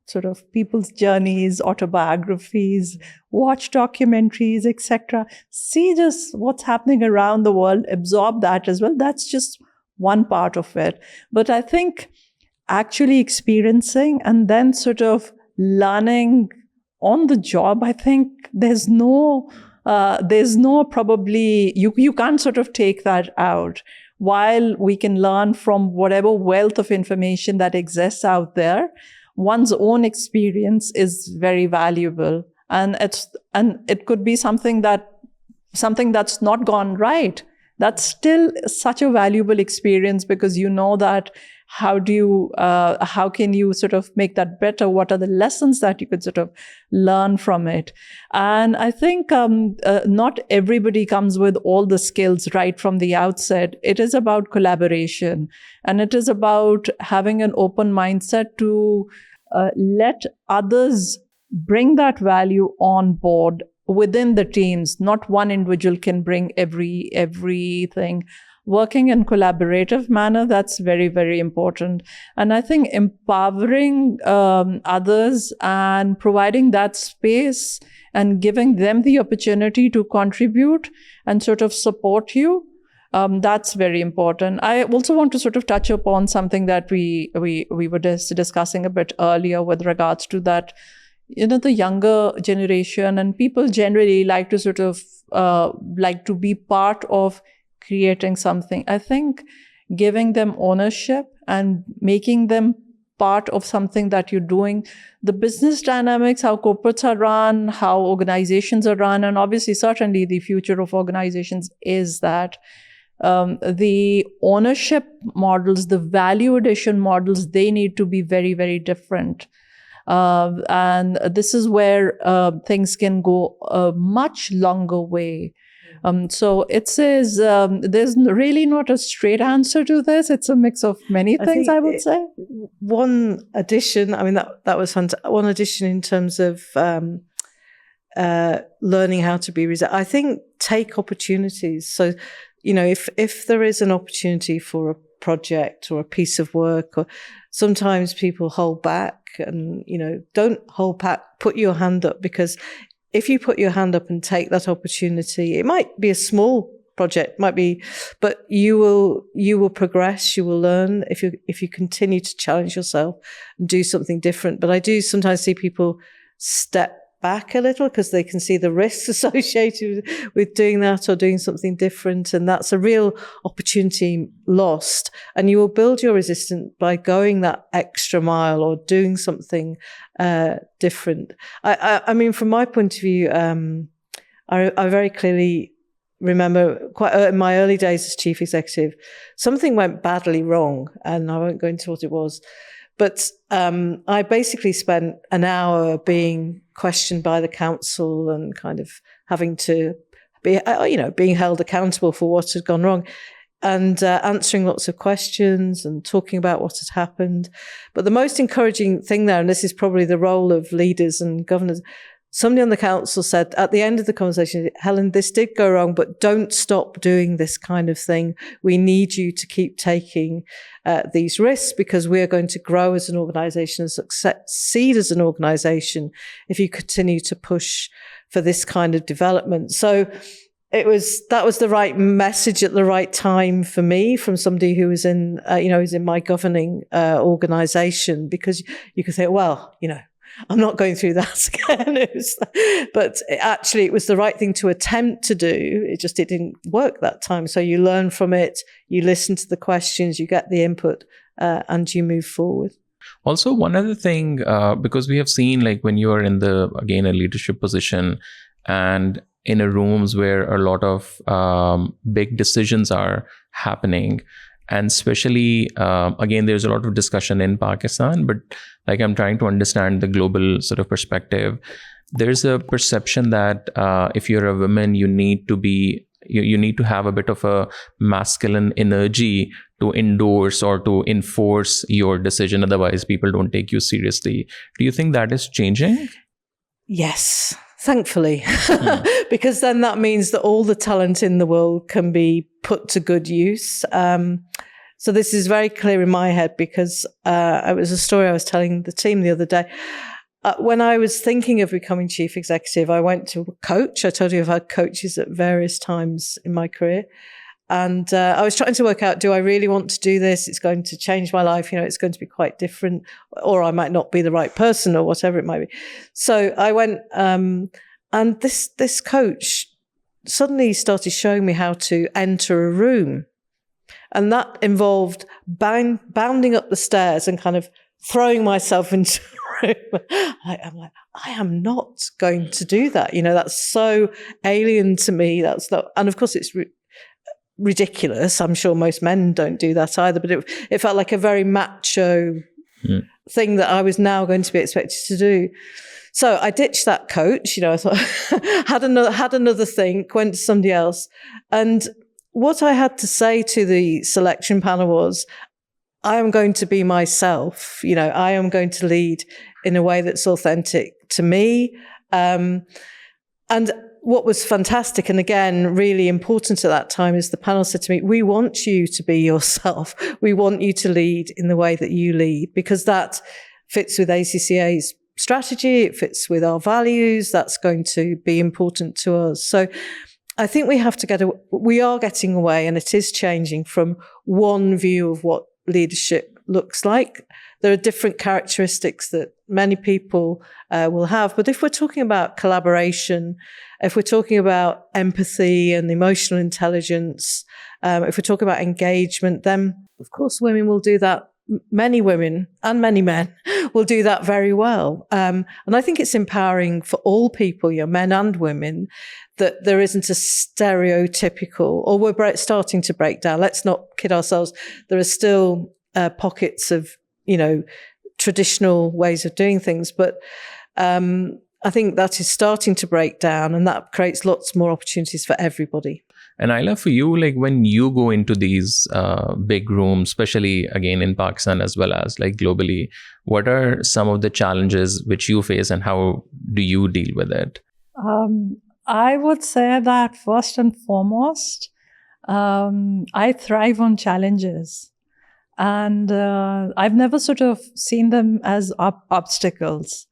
sort of people's journeys, autobiographies, watch documentaries, etc. See just what's happening around the world, absorb that as well. That's just one part of it. But I think actually experiencing and then sort of learning on the job, I think there's no probably, you can't sort of take that out. While we can learn from whatever wealth of information that exists out there, one's own experience is very valuable. And it could be something that's not gone right. That's still such a valuable experience because you know that how can you sort of make that better? What are the lessons that you could sort of learn from it? And I think not everybody comes with all the skills right from the outset. It is about collaboration, and it is about having an open mindset to let others bring that value on board within the teams. Not one individual can bring everything. Working in collaborative manner, that's very, very important. And I think empowering others and providing that space and giving them the opportunity to contribute and sort of support you, that's very important. I also want to sort of touch upon something that we were discussing a bit earlier with regards to that. The younger generation and people generally like to sort of like to be part of creating something. I think giving them ownership and making them part of something that you're doing, the business dynamics, how corporates are run, how organizations are run, and obviously certainly the future of organizations is that the ownership models, the value addition models, they need to be very, very different. And this is where things can go a much longer way. So it says there's really not a straight answer to this. It's a mix of many things, I would say. One addition, I mean, that was fantastic. One addition in terms of learning how to be resilient. I think take opportunities. So, if there is an opportunity for a project or a piece of work, or sometimes people hold back and, don't hold back, put your hand up, because if you put your hand up and take that opportunity, it might be a small project, but you will progress, you will learn if you continue to challenge yourself and do something different. But I do sometimes see people step back a little because they can see the risks associated with doing that or doing something different. And that's a real opportunity lost. And you will build your resistance by going that extra mile or doing something different. I mean, from my point of view, I very clearly remember quite in my early days as chief executive, something went badly wrong, and I won't go into what it was. But I basically spent an hour being questioned by the council and kind of having to be, being held accountable for what had gone wrong, and answering lots of questions and talking about what had happened. But the most encouraging thing there, and this is probably the role of leaders and governors, somebody on the council said at the end of the conversation, Helen, this did go wrong, but don't stop doing this kind of thing. We need you to keep taking these risks because we are going to grow as an organisation and succeed as an organisation if you continue to push for this kind of development. So that was the right message at the right time for me from somebody who was in, who's in my governing organisation, because you could say, well, I'm not going through that again. But actually, it was the right thing to attempt to do. It didn't work that time. So you learn from it, you listen to the questions, you get the input, and you move forward. Also, one other thing, because we have seen, like, when you are in a leadership position and in rooms where a lot of big decisions are happening, and especially, again, there's a lot of discussion in Pakistan, but like I'm trying to understand the global sort of perspective. There's a perception that if you're a woman, you need to have a bit of a masculine energy to endorse or to enforce your decision. Otherwise, people don't take you seriously. Do you think that is changing? Yes. Thankfully, because then that means that all the talent in the world can be put to good use. So this is very clear in my head because it was a story I was telling the team the other day. When I was thinking of becoming chief executive, I went to a coach. I told you I've had coaches at various times in my career. And I was trying to work out, do I really want to do this? It's going to change my life. It's going to be quite different, or I might not be the right person or whatever it might be. So I went, and this coach suddenly started showing me how to enter a room. And that involved bounding up the stairs and kind of throwing myself into a room. I'm like, I am not going to do that. That's so alien to me. That's not, and of course it's ridiculous. I'm sure most men don't do that either, but it felt like a very macho thing that I was now going to be expected to do. So I ditched that coach. I thought had another think, went to somebody else, and what I had to say to the selection panel was, I am going to be myself. I am going to lead in a way that's authentic to me, and what was fantastic, and again, really important at that time, is the panel said to me, we want you to be yourself. We want you to lead in the way that you lead, because that fits with ACCA's strategy. It fits with our values. That's going to be important to us. So I think we are getting away, and it is changing from one view of what leadership looks like. There are different characteristics that many people will have. But if we're talking about collaboration, if we're talking about empathy and emotional intelligence, if we're talking about engagement, then of course women will do that. Many women and many men will do that very well. And I think it's empowering for all people, men and women, that there isn't a stereotypical, or we're starting to break down. Let's not kid ourselves. There are still pockets of, traditional ways of doing things. But I think that is starting to break down, and that creates lots more opportunities for everybody. And Ayla, for you, like when you go into these big rooms, especially again in Pakistan as well as like globally, what are some of the challenges which you face, and how do you deal with it? I would say that first and foremost, I thrive on challenges. And I've never sort of seen them as obstacles.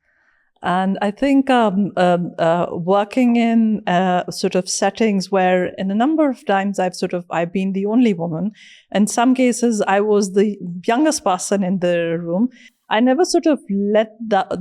And I think working in sort of settings where in a number of times I've been the only woman. In some cases, I was the youngest person in the room. I never sort of let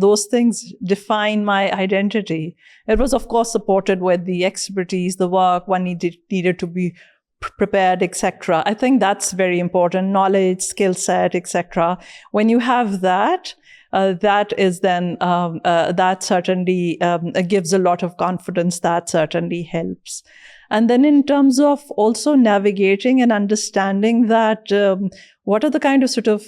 those things define my identity. It was, of course, supported with the expertise, the work one needed to be prepared, etc. I think that's very important. Knowledge, skill set, etc. When you have that, that is then that certainly gives a lot of confidence. That certainly helps. And then in terms of also navigating and understanding that what are the kind of sort of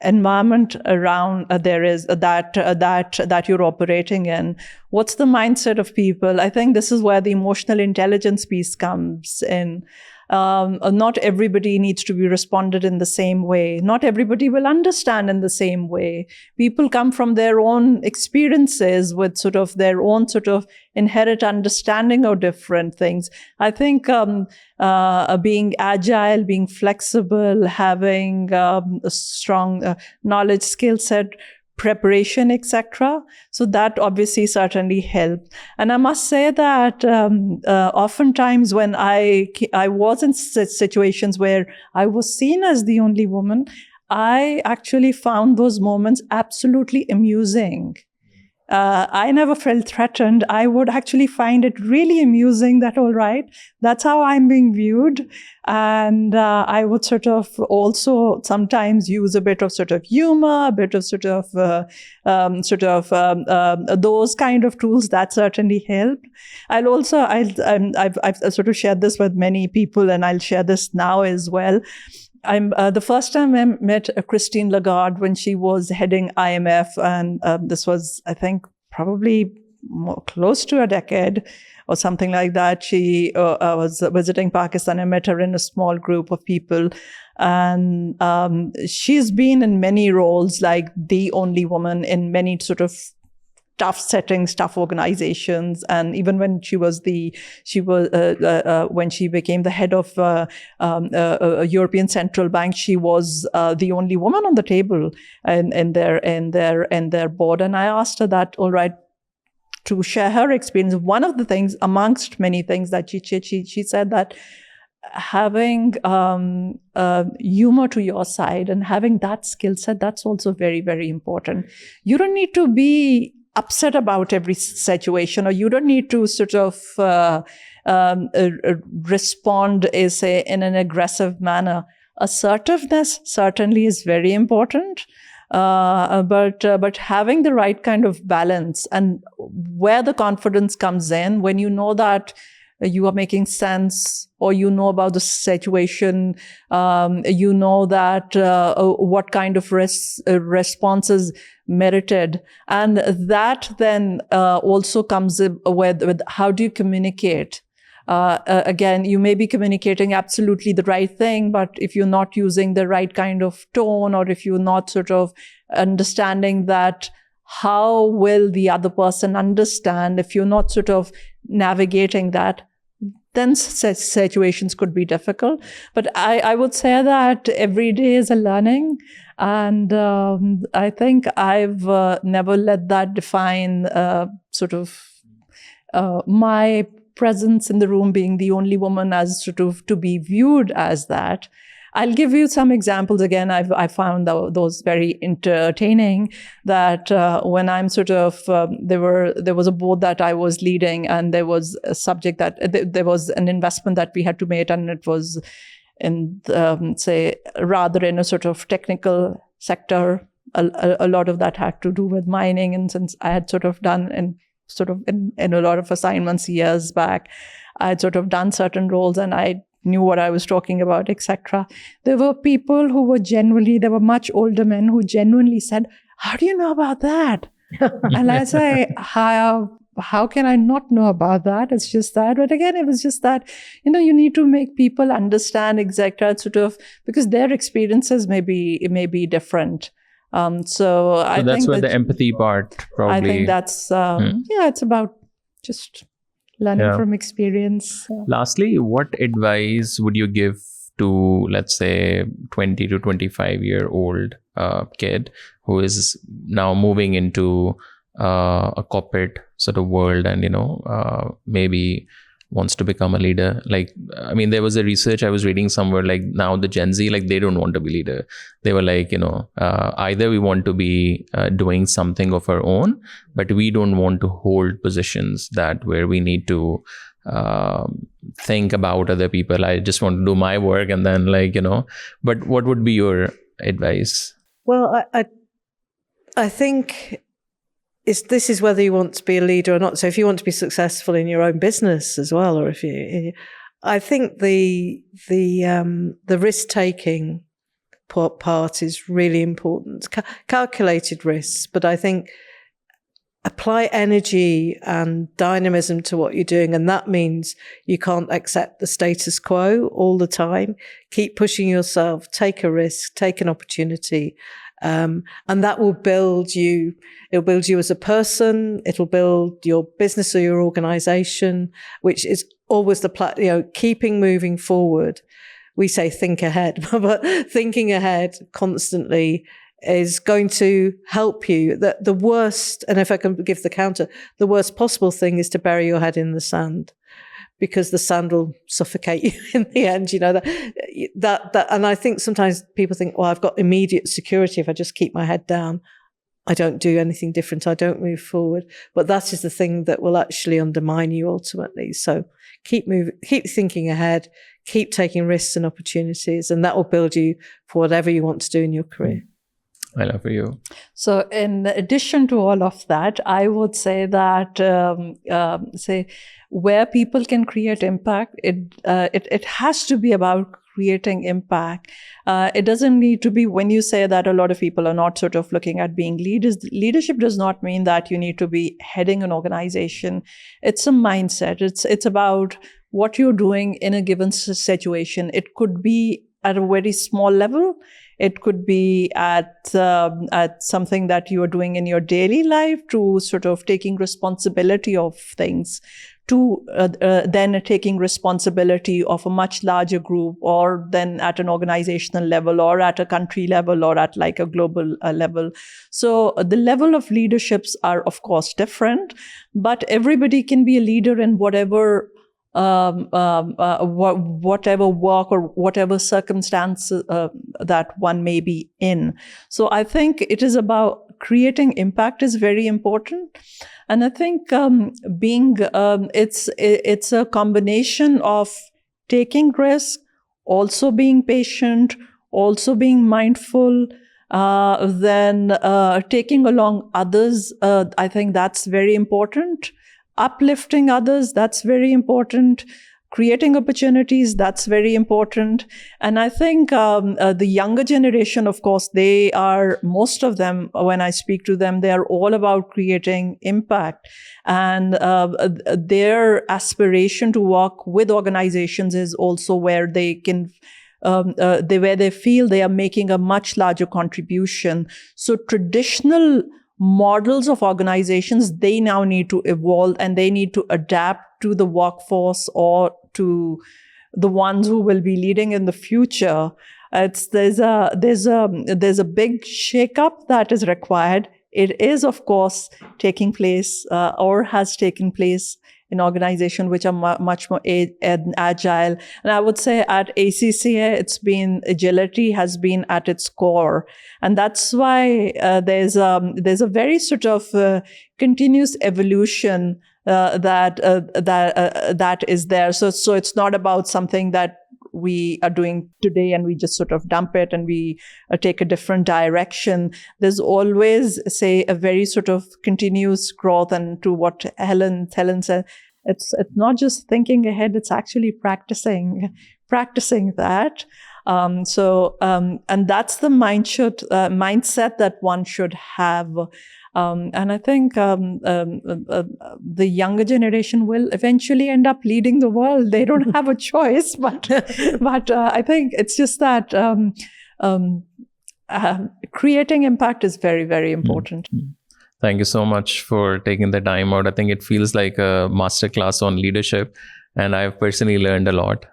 environment around there is that you're operating in, what's the mindset of people? I think this is where the emotional intelligence piece comes in. Not everybody needs to be responded in the same way. Not everybody will understand in the same way. People come from their own experiences with sort of their own sort of inherent understanding of different things. I think being agile, being flexible, having a strong knowledge, skill set, preparation, etc. So that obviously certainly helped. And I must say that oftentimes when I was in situations where I was seen as the only woman, I actually found those moments absolutely amusing. I never felt threatened. I would actually find it really amusing that, all right, that's how I'm being viewed. And I would sort of also sometimes use a bit of sort of humor, a bit of sort of those kind of tools that certainly helped. I've sort of shared this with many people, and I'll share this now as well. The first time I met Christine Lagarde when she was heading IMF, and this was, I think, probably close to a decade or something like that. She was visiting Pakistan. I met her in a small group of people, and she's been in many roles, like the only woman in many sort of tough settings, tough organizations. And even when when she became the head of a European Central Bank, she was the only woman on the table in their board. And I asked her that, all right, to share her experience. One of the things, amongst many things that she said, that having humor to your side and having that skill set, that's also very, very important. You don't need to be upset about every situation, or you don't need to sort of respond, say, in an aggressive manner. Assertiveness certainly is very important, but having the right kind of balance, and where the confidence comes in, when you know that you are making sense, or you know about the situation, you know that what kind of response is merited. And that then also comes with how do you communicate? Again, you may be communicating absolutely the right thing, but if you're not using the right kind of tone, or if you're not sort of understanding that, how will the other person understand? If you're not sort of navigating that, then such situations could be difficult. But I would say that every day is a learning. And I think I've never let that define sort of my presence in the room, being the only woman, as sort of to be viewed as that. I'll give you some examples. Again, I found those very entertaining, that when I'm sort of, there was a board that I was leading, and there was a subject that, there was an investment that we had to make, and it was in, say, rather in a sort of technical sector. A lot of that had to do with mining, and since I had sort of done in a lot of assignments years back, I had sort of done certain roles, and I knew what I was talking about, etc. There were people who were there were much older men who genuinely said, "How do you know about that?" And I say, how can I not know about that? It's just that. But again, it was just that, you need to make people understand, etc., sort of, because their experiences may be different. So I that's think where the empathy part probably. I think that's it's about just learning from experience. Lastly, what advice would you give to, let's say, 20 to 25-year-old kid who is now moving into a corporate sort of world, and maybe wants to become a leader? Like, I mean, there was a research I was reading somewhere, like now the Gen Z, like they don't want to be leader. They were like, either we want to be doing something of our own, but we don't want to hold positions that where we need to think about other people. I just want to do my work and then but what would be your advice? Well, I think this is whether you want to be a leader or not. So if you want to be successful in your own business as well, or if I think the risk taking part is really important. Calculated risks, but I think apply energy and dynamism to what you're doing, and that means you can't accept the status quo all the time. Keep pushing yourself, take a risk, take an opportunity, and that will build you. It'll build you as a person. It'll build your business or your organization, which is always keeping moving forward. We say think ahead, but thinking ahead constantly is going to help you. The worst, and if I can give the counter, the worst possible thing is to bury your head in the sand, because the sand will suffocate you in the end. That, and I think sometimes people think, well, I've got immediate security if I just keep my head down. I don't do anything different. I don't move forward. But that is the thing that will actually undermine you ultimately. So keep moving, keep thinking ahead, keep taking risks and opportunities, and that will build you for whatever you want to do in your career. Ayla, for you. So in addition to all of that, I would say that where people can create impact, it has to be about creating impact. It doesn't need to be, when you say that a lot of people are not sort of looking at being leaders, leadership does not mean that you need to be heading an organization. It's a mindset. It's about what you're doing in a given situation. It could be at a very small level. It could be at something that you are doing in your daily life, to sort of taking responsibility of things, to then taking responsibility of a much larger group, or then at an organizational level, or at a country level, or at like a global level. So the level of leaderships are of course different, but everybody can be a leader in whatever whatever work or whatever circumstances that one may be in. So I think it is about creating impact is very important. And I think it's a combination of taking risk, also being patient, also being mindful, then taking along others. I think that's very important. Uplifting others, that's very important. Creating opportunities, that's very important. And I think the younger generation, of course, most of them, when I speak to them, they are all about creating impact. And their aspiration to work with organizations is also where they can where they feel they are making a much larger contribution. So traditional models of organizations, they now need to evolve, and they need to adapt to the workforce or to the ones who will be leading in the future. There's a big shakeup that is required. It is, of course, taking place or has taken place in organizations which are much more agile. And I would say at ACCA, agility has been at its core. And that's why there's a very sort of continuous evolution that is there. So it's not about something that we are doing today and we just sort of dump it and we take a different direction. There's always, say, a very sort of continuous growth. And to what Helen said, it's not just thinking ahead, it's actually practicing that. And that's the mindset that one should have. And I think the younger generation will eventually end up leading the world. They don't have a choice, but I think it's just that creating impact is very, very important. Mm-hmm. Thank you so much for taking the time out. I think it feels like a masterclass on leadership, and I've personally learned a lot.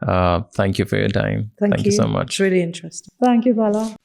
Thank you for your time. Thank you so much. It's really interesting. Thank you, Talha.